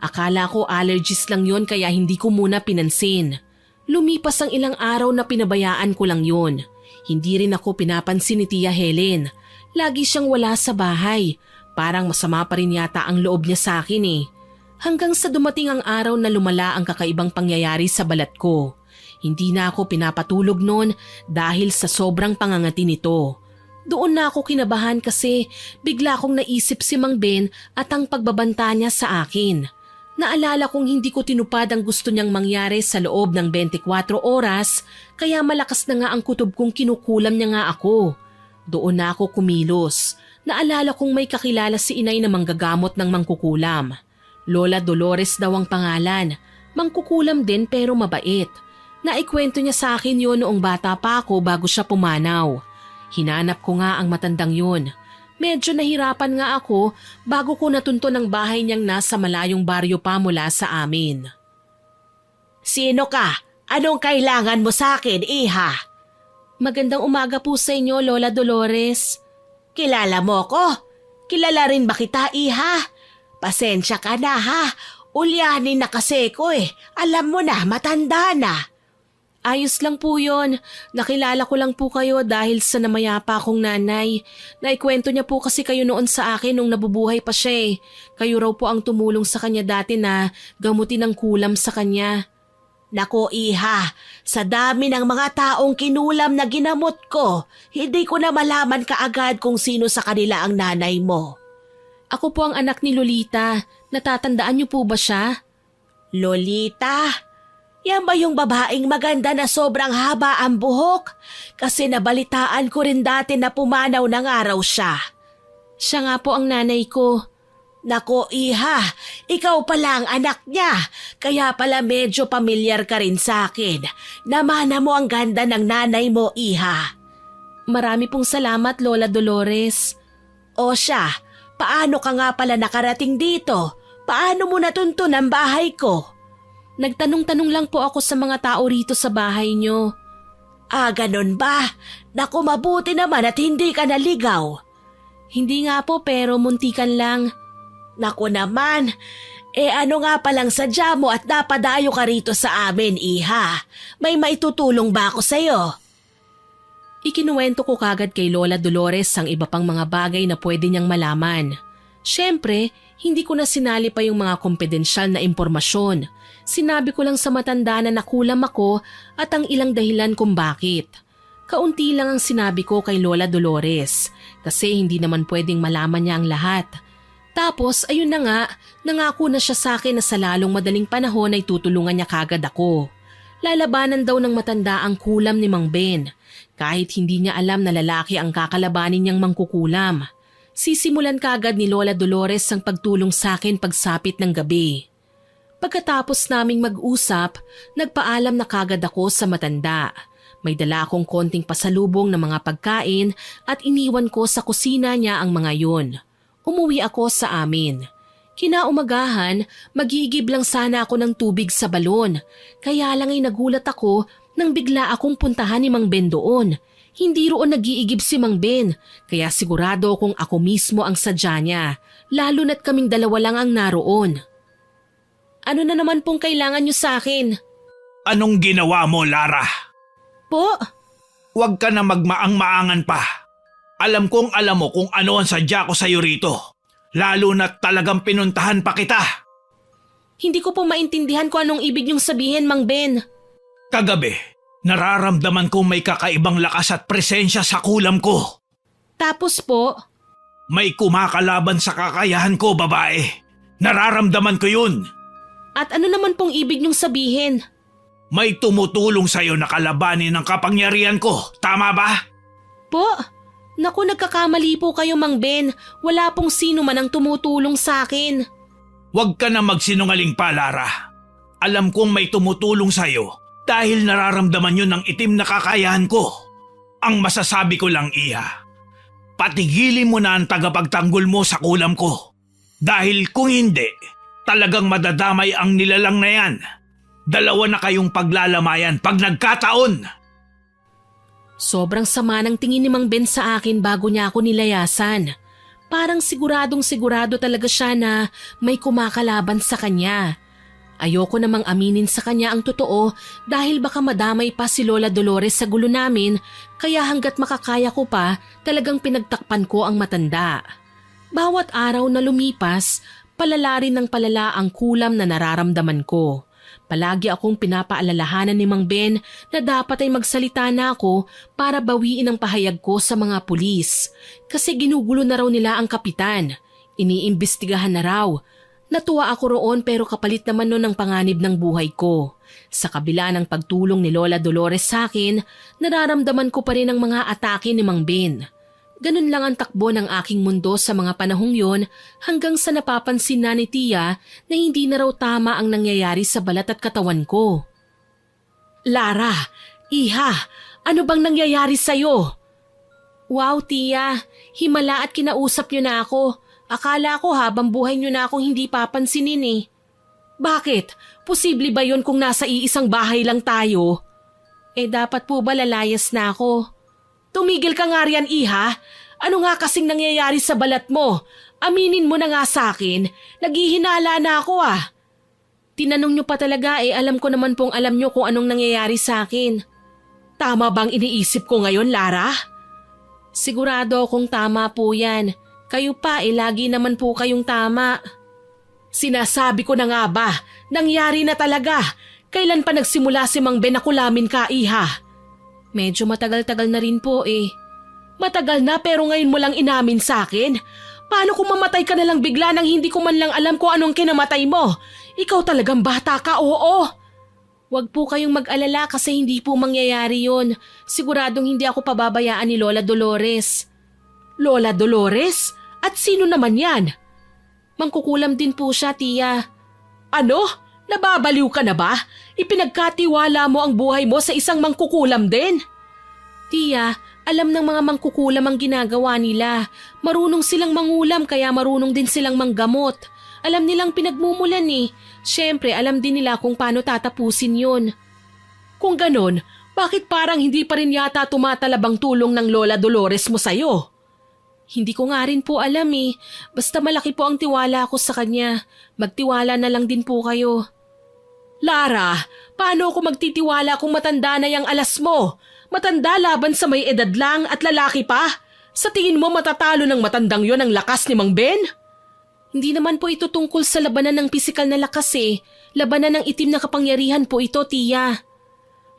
S1: Akala ko allergies lang yon kaya hindi ko muna pinansin. Lumipas ang ilang araw na pinabayaan ko lang yon. Hindi rin ako pinapansin ni Tia Helen. Lagi siyang wala sa bahay. Parang masama pa rin yata ang loob niya sa akin eh. Hanggang sa dumating ang araw na lumala ang kakaibang pangyayari sa balat ko. Hindi na ako pinapatulog noon dahil sa sobrang pangangati nito. Doon na ako kinabahan kasi bigla kong naisip si Mang Ben at ang pagbabanta niya sa akin. Naalala kong hindi ko tinupad ang gusto niyang mangyari sa loob ng 24 oras kaya malakas na nga ang kutob kong kinukulam niya nga ako. Doon na ako kumilos. Naalala kong may kakilala si inay na manggagamot ng mangkukulam. Lola Dolores daw ang pangalan. Mangkukulam din pero mabait. Naikwento niya sa akin yon noong bata pa ako bago siya pumanaw. Hinanap ko nga ang matandang yun. Medyo nahirapan nga ako bago ko natunto ng bahay niyang nasa malayong baryo pa mula sa amin. Sino ka? Anong kailangan mo sa akin, iha? Magandang umaga po sa inyo, Lola Dolores. Kilala mo ko? Kilala rin ba kita, iha? Pasensya ka na ha, ulyanin na kasi ko eh. Alam mo na, matanda na. Ayos lang po yon. Nakilala ko lang po kayo dahil sa namayapa akong nanay. Naikwento niya po kasi kayo noon sa akin nung nabubuhay pa siya eh. Kayo raw po ang tumulong sa kanya dati na gamutin ang kulam sa kanya. Nako iha, sa dami ng mga taong kinulam na ginamot ko, hindi ko na malaman kaagad kung sino sa kanila ang nanay mo. Ako po ang anak ni Lolita. Natatandaan niyo po ba siya? Lolita? Yan ba yung babaeng maganda na sobrang haba ang buhok? Kasi nabalitaan ko rin dati na pumanaw ng araw siya. Siya nga po ang nanay ko. Nako iha, ikaw pala ang anak niya. Kaya pala medyo pamilyar ka rin sa akin. Namana mo ang ganda ng nanay mo, iha. Marami pong salamat, Lola Dolores. O siya, paano ka nga pala nakarating dito? Paano mo natuntun ang bahay ko? Nagtanong-tanong lang po ako sa mga tao rito sa bahay niyo. Ah, ganun ba? Naku, mabuti naman at hindi ka naligaw. Hindi nga po pero muntikan lang. Naku naman, ano nga palang sadya mo at napadayo ka rito sa amin, iha? May maitutulong ba ako sa'yo? Ikinuwento ko kagad kay Lola Dolores ang iba pang mga bagay na pwede niyang malaman. Siyempre, hindi ko na sinali pa yung mga kompedensyal na impormasyon. Sinabi ko lang sa matanda na nakulam ako at ang ilang dahilan kung bakit. Kaunti lang ang sinabi ko kay Lola Dolores kasi hindi naman pwedeng malaman niya ang lahat. Tapos ayun na nga, nangako na siya sa akin na sa lalong madaling panahon ay tutulungan niya kagad ako. Lalabanan daw ng matanda ang kulam ni Mang Ben. Kahit hindi niya alam na lalaki ang kakalabanin niyang mangkukulam. Sisimulan kagad ni Lola Dolores ang pagtulong sa akin pagsapit ng gabi. Pagkatapos naming mag-usap, nagpaalam na kagad ako sa matanda. May dala akong konting pasalubong ng mga pagkain at iniwan ko sa kusina niya ang mga yun. Umuwi ako sa amin. Kinaumagahan, magigib lang sana ako ng tubig sa balon. Kaya lang ay nagulat ako nang bigla akong puntahan ni Mang Ben doon. Hindi roon nag-iigib si Mang Ben, kaya sigurado kung ako mismo ang sadya niya, lalo na't kaming dalawa lang ang naroon. Ano na naman pong kailangan niyo sa akin?
S2: Anong ginawa mo, Lara?
S1: Po?
S2: Huwag ka na magmaang-maangan pa. Alam kong alam mo kung ano ang sadya ko sa'yo rito. Lalo na talagang pinuntahan pa kita.
S1: Hindi ko po maintindihan kung anong ibig niyong sabihin, Mang Ben.
S2: Kagabi, nararamdaman kong may kakaibang lakas at presensya sa kulam ko.
S1: Tapos po?
S2: May kumakalaban sa kakayahan ko, babae. Nararamdaman ko yun.
S1: At ano naman pong ibig niyong sabihin?
S2: May tumutulong sa'yo na kalabanin ang kapangyarihan ko. Tama ba?
S1: Po? Naku, nagkakamali po kayo, Mang Ben. Wala pong sino man ang tumutulong sa akin.
S2: Huwag ka na magsinungaling pa, Lara. Alam kong may tumutulong sa'yo dahil nararamdaman yun ng itim na kakayahan ko. Ang masasabi ko lang, Iha, patigilin mo na ang tagapagtanggol mo sa kulam ko. Dahil kung hindi, Talagang madadamay ang nilalang na yan. Dalawa na kayong paglalamayan pag nagkataon.
S1: Sobrang sama ng tingin ni Mang Ben sa akin bago niya ako nilayasan. Parang siguradong sigurado talaga siya na may kumakalaban sa kanya. Ayoko namang aminin sa kanya ang totoo dahil baka madamay pa si Lola Dolores sa gulo namin, kaya hanggat makakaya ko pa talagang pinagtakpan ko ang matanda. Bawat araw na lumipas, palala rin ng palala ang kulam na nararamdaman ko. Palagi akong pinapaalalahanan ni Mang Ben na dapat ay magsalita na ako para bawiin ang pahayag ko sa mga pulis. Kasi ginugulo na raw nila ang kapitan. Iniimbestigahan na raw. Natuwa ako roon pero kapalit naman nun ang panganib ng buhay ko. Sa kabila ng pagtulong ni Lola Dolores sa akin, nararamdaman ko pa rin ang mga atake ni Mang Ben. Ganun lang ang takbo ng aking mundo sa mga panahong yon hanggang sa napapansin na ni Tia na hindi na raw tama ang nangyayari sa balat at katawan ko. Lara, Iha, ano bang nangyayari sa'yo? Wow, Tia, himala at kinausap niyo na ako. Akala ko habang buhay niyo na akong hindi papansinin eh. Bakit? Posible ba yun kung nasa iisang bahay lang tayo? Dapat po ba lalayas na ako? Tumigil ka nga riyan, Iha. Ano nga kasing nangyayari sa balat mo? Aminin mo na nga sa akin. Naghihinala na ako ah. Tinanong niyo pa talaga alam ko naman pong alam niyo kung anong nangyayari sa akin. Tama bang iniisip ko ngayon, Lara? Sigurado akong tama po yan. Kayo pa lagi naman po kayong tama. Sinasabi ko na nga ba, nangyari na talaga. Kailan pa nagsimula si Mang Ben na kulamin ka, Iha? Medyo matagal-tagal na rin po eh. Matagal na pero ngayon mo lang inamin sa akin? Paano kung mamatay ka na lang bigla nang hindi ko man lang alam kung anong kinamatay mo? Ikaw talagang bata ka, oo. Huwag po kayong mag-alala kasi hindi po mangyayari yon. Siguradong hindi ako pababayaan ni Lola Dolores. Lola Dolores? At sino naman yan? Mangkukulam din po siya, Tia. Ano? Nababaliw ka na ba? Ipinagkatiwala mo ang buhay mo sa isang mangkukulam din? Tia, alam ng mga mangkukulam ang ginagawa nila. Marunong silang mangulam kaya marunong din silang manggamot. Alam nilang pinagmumulan eh. Siyempre, alam din nila kung paano tatapusin yun. Kung ganon, bakit parang hindi pa rin yata tumatalabang tulong ng Lola Dolores mo sa'yo? Hindi ko nga rin po alam eh. Basta malaki po ang tiwala ko sa kanya. Magtiwala na lang din po kayo. Lara, paano ako magtitiwala kung matanda na yung alas mo? Matanda laban sa may edad lang at lalaki pa? Sa tingin mo matatalo ng matandang yon ang lakas ni Mang Ben? Hindi naman po ito tungkol sa labanan ng pisikal na lakas eh. Labanan ng itim na kapangyarihan po ito, Tia.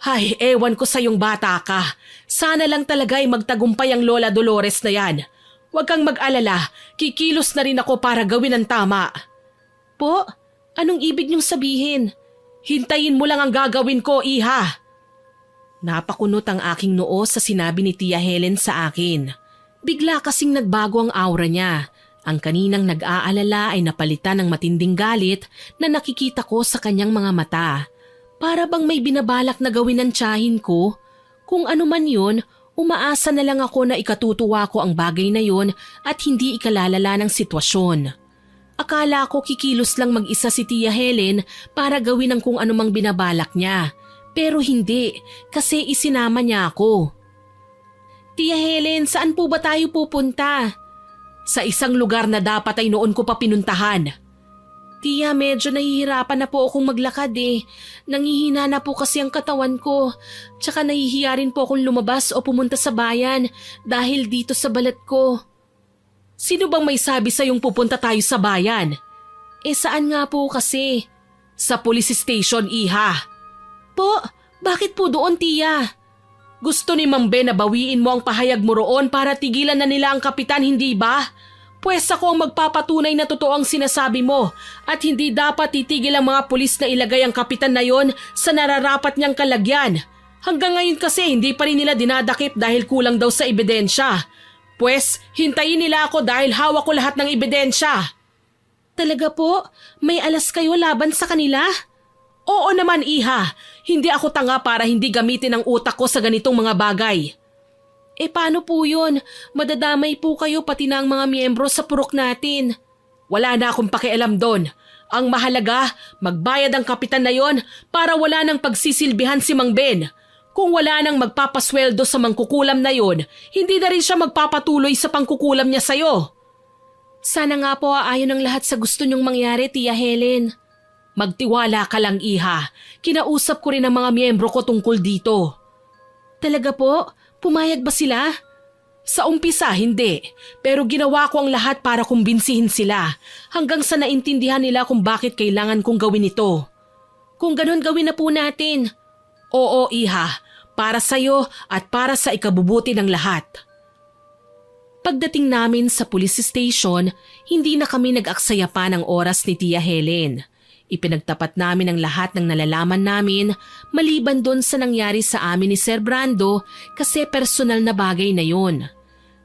S1: Ay, ewan ko sa yung bata ka. Sana lang talaga ay magtagumpay ang Lola Dolores na yan. Huwag kang mag-alala, kikilos na rin ako para gawin ang tama. Po, anong ibig niyong sabihin? Hintayin mo lang ang gagawin ko, Iha. Napakunot ang aking noo sa sinabi ni Tia Helen sa akin. Bigla kasing nagbago ang aura niya. Ang kaninang nag-aalala ay napalitan ng matinding galit na nakikita ko sa kanyang mga mata. Para bang may binabalak na gawin ng tiyahin ko? Kung ano man yun, umaasa na lang ako na ikatutuwa ko ang bagay na yun at hindi ikalalala ng sitwasyon. Akala ko kikilos lang mag-isa si Tia Helen para gawin ang kung anumang binabalak niya. Pero hindi, kasi isinama niya ako. Tia Helen, saan po ba tayo pupunta? Sa isang lugar na dapat ay noon ko pa pinuntahan. Tia, medyo nahihirapan na po akong maglakad eh. Nangihina na po kasi ang katawan ko. Tsaka nahihiya rin po akong lumabas o pumunta sa bayan dahil dito sa balat ko. Sino bang may sabi sa'yong pupunta tayo sa bayan? Saan nga po kasi? Sa police station, Iha. Po, bakit po doon, Tia? Gusto ni Mang Ben na bawiin mo ang pahayag mo roon para tigilan na nila ang kapitan, hindi ba? Pwes ako ang magpapatunay na totoo ang sinasabi mo at hindi dapat titigil ang mga pulis na ilagay ang kapitan na yon sa nararapat niyang kalagyan. Hanggang ngayon kasi hindi pa rin nila dinadakip dahil kulang daw sa ebidensya. Pwes, hintayin nila ako dahil hawak ko lahat ng ebidensya. Talaga po? May alas kayo laban sa kanila? Oo naman, Iha. Hindi ako tanga para hindi gamitin ang utak ko sa ganitong mga bagay. Paano po yun? Madadamay po kayo pati na ang mga miyembro sa purok natin. Wala na akong pakialam doon. Ang mahalaga, magbayad ang kapitan na yon para wala nang pagsisilbihan si Mang Ben. Kung wala nang magpapasweldo sa mangkukulam na yon, hindi na rin siya magpapatuloy sa pangkukulam niya sa'yo. Sana nga po aayon ang lahat sa gusto niyong mangyari, Tia Helen. Magtiwala ka lang, Iha. Kinausap ko rin ang mga miyembro ko tungkol dito. Talaga po? Pumayag ba sila? Sa umpisa, hindi. Pero ginawa ko ang lahat para kumbinsihin sila hanggang sa naintindihan nila kung bakit kailangan kong gawin ito. Kung ganun, gawin na po natin. Oo, Iha. Para sa'yo at para sa ikabubuti ng lahat. Pagdating namin sa police station, hindi na kami nag-aksaya pa ng oras ni Tia Helen. Ipinagtapat namin ang lahat ng nalalaman namin maliban doon sa nangyari sa amin ni Sir Brando kasi personal na bagay na yon.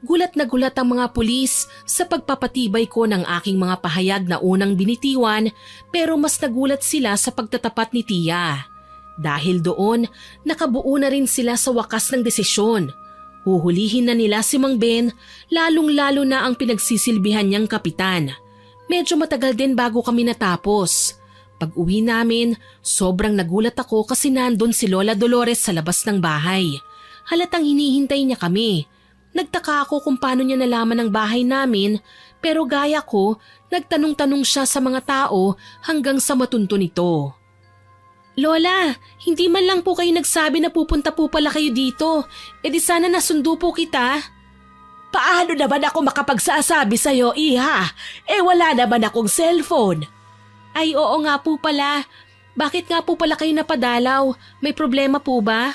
S1: Gulat na gulat ang mga pulis sa pagpapatibay ko ng aking mga pahayag na unang binitiwan pero mas nagulat sila sa pagtatapat ni Tia. Dahil doon, nakabuo na rin sila sa wakas ng desisyon. Huhulihin na nila si Mang Ben, lalong-lalo na ang pinagsisilbihan niyang kapitan. Medyo matagal din bago kami natapos. Pag-uwi namin, sobrang nagulat ako kasi nandun si Lola Dolores sa labas ng bahay. Halatang hinihintay niya kami. Nagtaka ako kung paano niya nalaman ang bahay namin, pero gaya ko, nagtanong-tanong siya sa mga tao hanggang sa matunto nito. Lola, hindi man lang po kayo nagsabi na pupunta po pala kayo dito. E di sana nasundo po kita. Paano naman ako makapagsasabi sa'yo, Iha? Wala naman akong cellphone. Ay oo nga po pala. Bakit nga po pala kayo napadalaw? May problema po ba?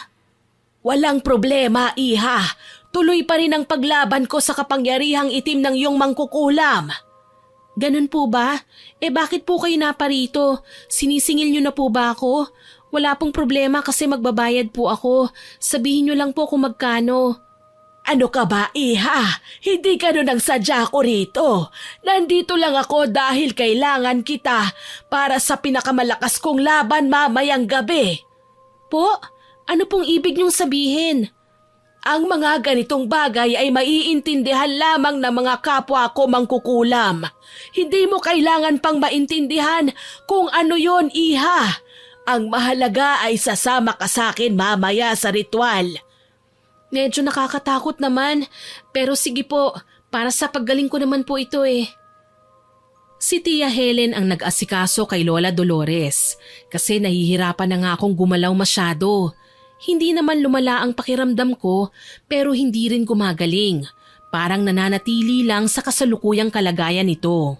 S1: Walang problema, Iha. Tuloy pa rin ang paglaban ko sa kapangyarihang itim ng iyong mangkukulam. Ganun po ba? Bakit po kayo naparito? Sinisingil niyo na po ba ako? Wala pong problema kasi magbabayad po ako. Sabihin niyo lang po kung magkano. Ano ka ba, Iha? Hindi ka nun ang sadya ko rito. Nandito lang ako dahil kailangan kita para sa pinakamalakas kong laban mamayang gabi. Po? Ano pong ibig niyong sabihin? Ang mga ganitong bagay ay maiintindihan lamang ng mga kapwa ko mangkukulam. Hindi mo kailangan pang maintindihan kung ano yon, Iha. Ang mahalaga ay sasama ka sa akin mamaya sa ritual. Medyo nakakatakot naman, pero sige po, para sa paggaling ko naman po ito Si Tia Helen ang nag-asikaso kay Lola Dolores kasi nahihirapan na nga akong gumalaw masyado. Hindi naman lumala ang pakiramdam ko pero hindi rin gumagaling. Parang nananatili lang sa kasalukuyang kalagayan nito.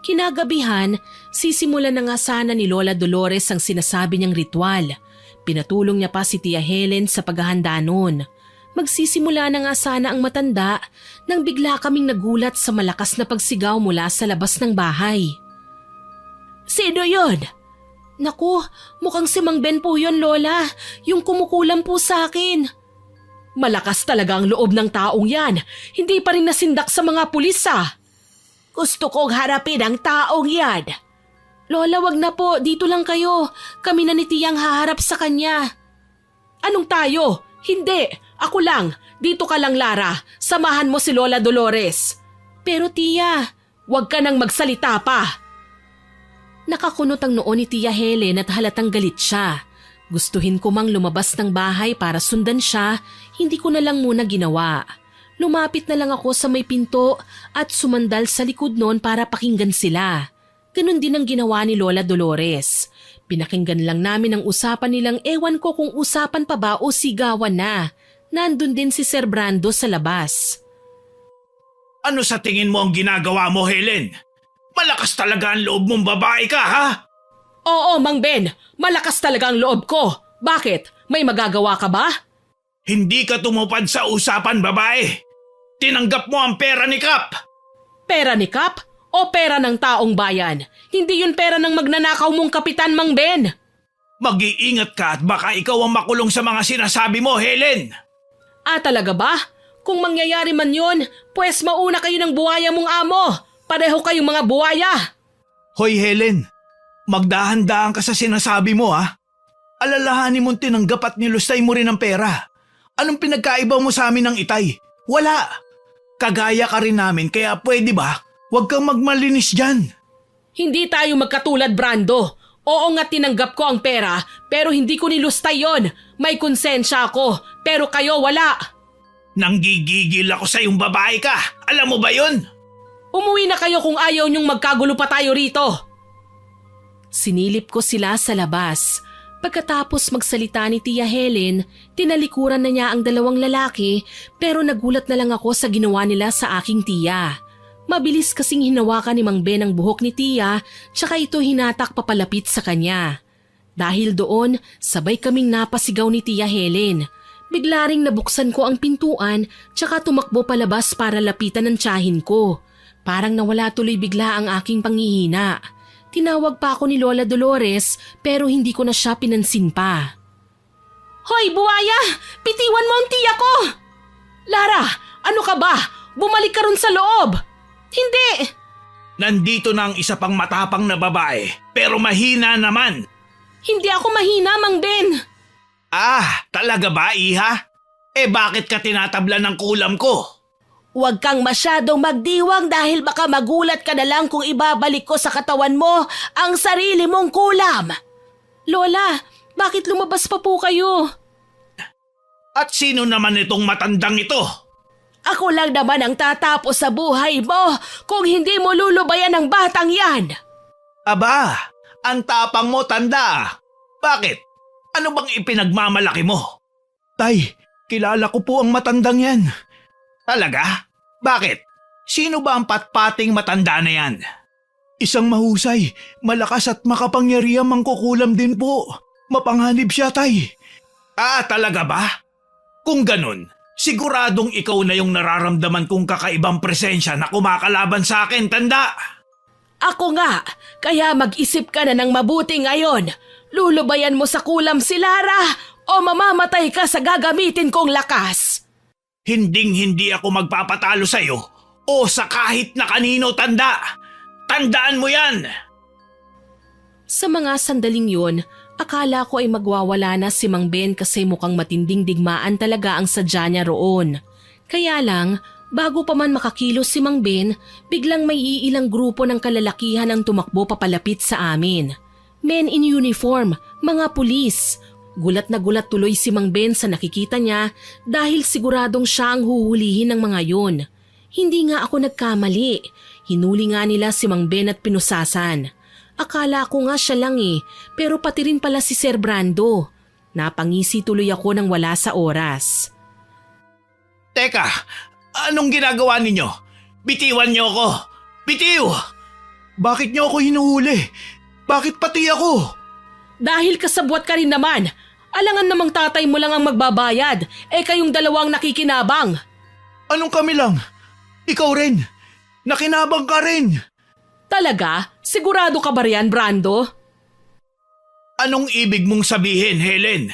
S1: Kinagabihan, sisimulan na nga sana ni Lola Dolores ang sinasabi niyang ritual. Pinatulong niya pa si Tia Helen sa paghahanda noon. Magsisimula na nga sana ang matanda nang bigla kaming nagulat sa malakas na pagsigaw mula sa labas ng bahay. Sino yun? Naku, mukhang si Mang Ben po yun, Lola. Yung kumukulam po sa akin. Malakas talaga ang loob ng taong yan. Hindi pa rin nasindak sa mga pulis Gusto kong harapin ang taong yan. Lola, wag na po. Dito lang kayo. Kami na ni Tiyang haharap sa kanya. Anong tayo? Hindi. Ako lang. Dito ka lang, Lara. Samahan mo si Lola Dolores. Pero Tia, wag ka nang magsalita pa. Nakakunot ang noo ni Tia Helen at halatang galit siya. Gustuhin ko mang lumabas ng bahay para sundan siya, hindi ko na lang muna ginawa. Lumapit na lang ako sa may pinto at sumandal sa likod noon para pakinggan sila. Ganon din ang ginawa ni Lola Dolores. Pinakinggan lang namin ang usapan nilang ewan ko kung usapan pa ba o sigawan na. Nandun din si Sir Brando sa labas.
S2: Ano sa tingin mo ang ginagawa mo, Helen? Malakas talaga ang loob mong babae ka, ha?
S1: Oo, Mang Ben. Malakas talaga ang loob ko. Bakit? May magagawa ka ba?
S2: Hindi ka tumupad sa usapan, babae. Tinanggap mo ang pera ni Kap.
S1: Pera ni Kap? O pera ng taong bayan? Hindi yun pera ng magnanakaw mong kapitan, Mang Ben.
S2: Mag-iingat ka at baka ikaw ang makulong sa mga sinasabi mo, Helen.
S1: Talaga ba? Kung mangyayari man yun, pues mauna kayo ng buhaya mong amo. Pareho kayong mga buhaya.
S2: Hoy, Helen. Magdahan-dahan ka sa sinasabi mo, ha? Alalahanin mong tinanggap at nilustay mo rin ang pera. Anong pinagkaiba mo sa amin ng itay? Wala. Kagaya ka rin namin kaya pwede ba? Huwag kang magmalinis dyan.
S1: Hindi tayo magkatulad, Brando. Oo nga tinanggap ko ang pera, pero hindi ko nilustay yon. May konsensya ako, pero kayo wala.
S2: Nanggigigil ako sa yung babae ka. Alam mo ba yun?
S1: Umuwi na kayo kung ayaw niyong magkagulo pa tayo rito. Sinilip ko sila sa labas. Pagkatapos magsalita ni Tia Helen, tinalikuran na niya ang dalawang lalaki pero nagulat na lang ako sa ginawa nila sa aking tiya. Mabilis kasing hinawakan ni Mang Ben ang buhok ni Tia tsaka ito hinatak papalapit sa kanya. Dahil doon, sabay kaming napasigaw ni Tia Helen. Bigla ring nabuksan ko ang pintuan tsaka tumakbo palabas para lapitan ng tiyahin ko. Parang nawala tuloy bigla ang aking panghihina. Tinawag pa ako ni Lola Dolores pero hindi ko na siya pinansin pa. Hoy, buwaya! Pitiwan mo ang tiya ko! Lara, ano ka ba? Bumalik ka ron sa loob! Hindi!
S2: Nandito na ang isa pang matapang na babae, pero mahina naman.
S1: Hindi ako mahina, Mang Ben.
S2: Ah, talaga ba, Iha? Bakit ka tinatabla ng kulam ko?
S1: Huwag kang masyadong magdiwang dahil baka magulat ka na lang kung ibabalik ko sa katawan mo ang sarili mong kulam. Lola, bakit lumabas pa po kayo?
S2: At sino naman itong matandang ito?
S1: Ako lang naman ang tatapos sa buhay mo kung hindi mo lulubayan ang batang yan.
S2: Aba, ang tapang mo, tanda. Bakit? Ano bang ipinagmamalaki mo? Tay, kilala ko po ang matandang yan. Talaga? Bakit? Sino ba ang patpating matanda na yan? Isang mahusay, malakas at makapangyarihang mangkukulam din po. Mapanganib siya, tay. Ah, talaga ba? Kung ganun, siguradong ikaw na yung nararamdaman kong kakaibang presensya na kumakalaban sa akin, tanda.
S1: Ako nga, kaya mag-isip ka na ng mabuti ngayon. Lulubayan mo sa kulam si Lara o mamamatay ka sa gagamitin kong lakas.
S2: Hinding-hindi ako magpapatalo sa'yo o sa kahit na kanino, tanda. Tandaan mo yan!
S1: Sa mga sandaling yun, akala ko ay magwawala na si Mang Ben kasi mukhang matinding digmaan talaga ang sadya niya roon. Kaya lang, bago pa man makakilos si Mang Ben, biglang may iilang grupo ng kalalakihan ang tumakbo papalapit sa amin. Men in uniform, mga pulis. Gulat na gulat tuloy si Mang Ben sa nakikita niya dahil siguradong siya ang huhulihin ng mga yun. Hindi nga ako nagkamali. Hinuli nga nila si Mang Ben at pinusasan. Akala ko nga siya lang pero pati rin pala si Sir Brando. Napangisi tuloy ako nang wala sa oras.
S2: Teka, anong ginagawa ninyo? Bitiwan niyo ako! Bitiw! Bakit niyo ako hinuhuli? Bakit pati ako?
S1: Dahil kasabwat ka rin naman. Alangan namang tatay mo lang ang magbabayad. Kayong dalawang nakikinabang.
S2: Anong kami lang? Ikaw rin. Nakinabang ka rin.
S1: Talaga? Sigurado ka ba riyan, Brando?
S2: Anong ibig mong sabihin, Helen?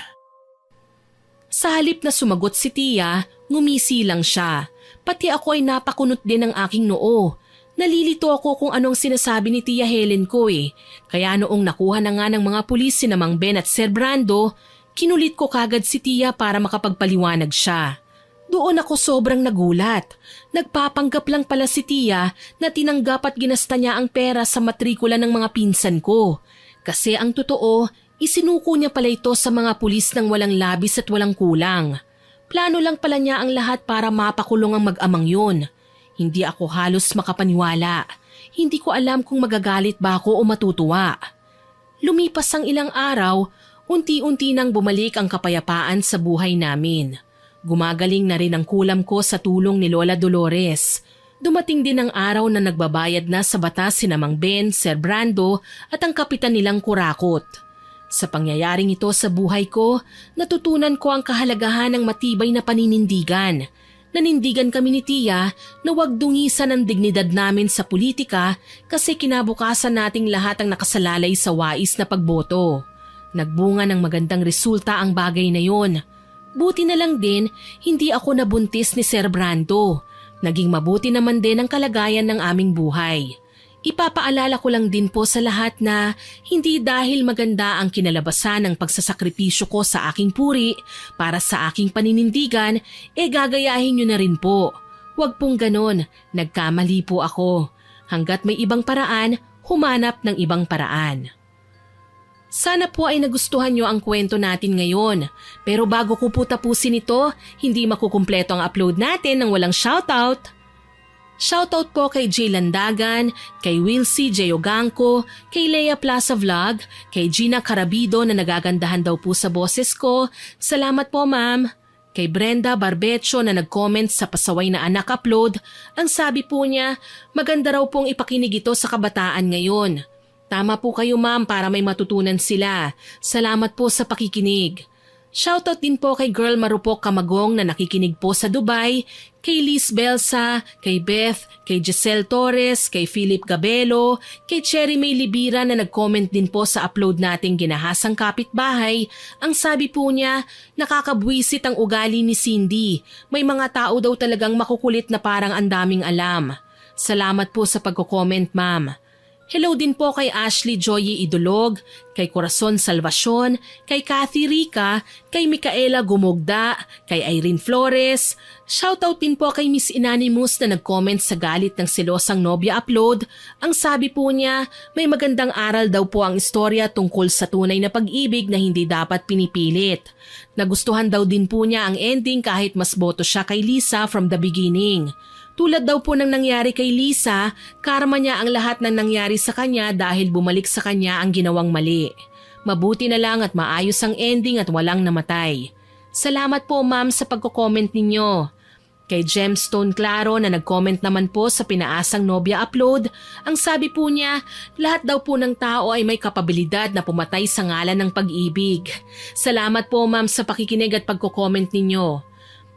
S1: Sa halip na sumagot si Tia, ngumisi lang siya. Pati ako ay napakunot din ng aking noo. Nalilito ako kung anong sinasabi ni Tia Helen ko Kaya noong nakuha na nga ng mga pulis si Mang Ben at Sir Brando, kinulit ko kagad si Tia para makapagpaliwanag siya. Doon ako sobrang nagulat. Nagpapanggap lang pala si Tia na tinanggap at ginasta niya ang pera sa matrikula ng mga pinsan ko. Kasi ang totoo, isinuko niya pala ito sa mga pulis ng walang labis at walang kulang. Plano lang pala niya ang lahat para mapakulong ang mag-amang yun. Hindi ako halos makapaniwala. Hindi ko alam kung magagalit ba ako o matutuwa. Lumipas ang ilang araw, unti-unti nang bumalik ang kapayapaan sa buhay namin. Gumagaling na rin ang kulam ko sa tulong ni Lola Dolores. Dumating din ang araw na nagbabayad na sa batas sina Mang Ben, Sir Brando at ang kapitan nilang Kurakot. Sa pangyayaring ito sa buhay ko, natutunan ko ang kahalagahan ng matibay na paninindigan. Nanindigan kami ni Tia na huwag dungisan ang dignidad namin sa politika kasi kinabukasan nating lahat ang nakasalalay sa wais na pagboto. Nagbunga ng magandang resulta ang bagay na yon. Buti na lang din, hindi ako nabuntis ni Sir Brando. Naging mabuti naman din ang kalagayan ng aming buhay. Ipapaalala ko lang din po sa lahat na hindi dahil maganda ang kinalabasan ng pagsasakripisyo ko sa aking puri para sa aking paninindigan, gagayahin nyo na rin po. Huwag pong ganon, nagkamali po ako. Hanggat may ibang paraan, humanap ng ibang paraan. Sana po ay nagustuhan nyo ang kwento natin ngayon. Pero bago ko po tapusin ito, hindi makukumpleto ang upload natin nang walang shoutout. Shoutout po kay Jay Landagan, kay Wilcy J. Ogangco, kay Leia Plaza Vlog, kay Gina Carabido na nagagandahan daw po sa boses ko. Salamat po ma'am. Kay Brenda Barbecho na nag-comment sa pasaway na anak upload. Ang sabi po niya, maganda raw pong ipakinig ito sa kabataan ngayon. Tama po kayo ma'am para may matutunan sila. Salamat po sa pakikinig. Shoutout din po kay Girl Marupok Kamagong na nakikinig po sa Dubai, kay Liz Belsa, kay Beth, kay Giselle Torres, kay Philip Gabelo, kay Cherry May Libira na nag-comment din po sa upload nating Ginahasang Kapitbahay. Ang sabi po niya, nakakabwisit ang ugali ni Cindy. May mga tao daw talagang makukulit na parang ang daming alam. Salamat po sa pagko-comment ma'am. Hello din po kay Ashley Joye Idolog, kay Corazon Salvacion, kay Cathy Rica, kay Micaela Gumugda, kay Irene Flores. Shoutout din po kay Miss Inanimous na nag-comment sa galit ng silosang nobya upload. Ang sabi po niya, may magandang aral daw po ang istorya tungkol sa tunay na pag-ibig na hindi dapat pinipilit. Nagustuhan daw din po niya ang ending kahit mas boto siya kay Lisa from the beginning. Tulad daw po ng nangyari kay Lisa, karma niya ang lahat ng nangyari sa kanya dahil bumalik sa kanya ang ginawang mali. Mabuti na lang at maayos ang ending at walang namatay. Salamat po ma'am sa pagko-comment ninyo. Kay Gemstone Claro na nag-comment naman po sa Pinaasang Nobya upload, ang sabi po niya, lahat daw po ng tao ay may kapabilidad na pumatay sa ngalan ng pag-ibig. Salamat po ma'am sa pakikinig at pagko-comment ninyo.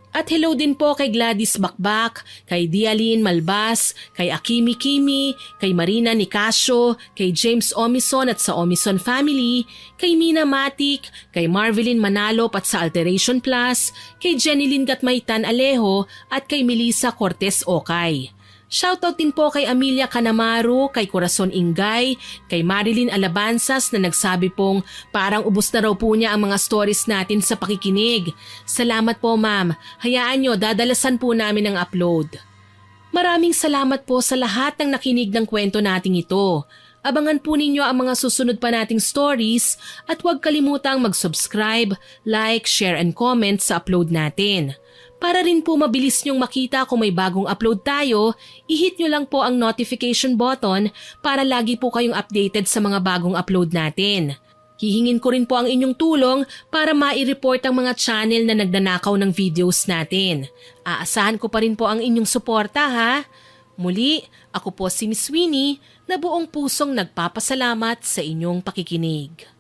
S1: At hello din po kay Gladys Bakbak, kay Dialine Malbas, kay Akimi Kimi, kay Marina Nicasio, kay James Omison at sa Omison family, kay Mina Matic, kay Marvelyn Manalop at sa Alteration Plus, kay Jenilyn Gatmaytan Alejo at kay Melissa Cortez Okay. Shoutout din po kay Amelia Canamaru, kay Corazon Ingay, kay Marilyn Alabanzas na nagsabi pong parang ubos na raw po niya ang mga stories natin sa pakikinig. Salamat po ma'am, hayaan nyo dadalasan po namin ang upload. Maraming salamat po sa lahat ng nakinig ng kwento nating ito. Abangan po ninyo ang mga susunod pa nating stories at huwag kalimutang mag-subscribe, like, share and comment sa upload natin. Para rin po mabilis nyong makita kung may bagong upload tayo, i-hit nyo lang po ang notification button para lagi po kayong updated sa mga bagong upload natin. Hihingin ko rin po ang inyong tulong para mai-report ang mga channel na nagnanakaw ng videos natin. Aasahan ko pa rin po ang inyong suporta ha. Muli, ako po si Miss Winnie na buong pusong nagpapasalamat sa inyong pakikinig.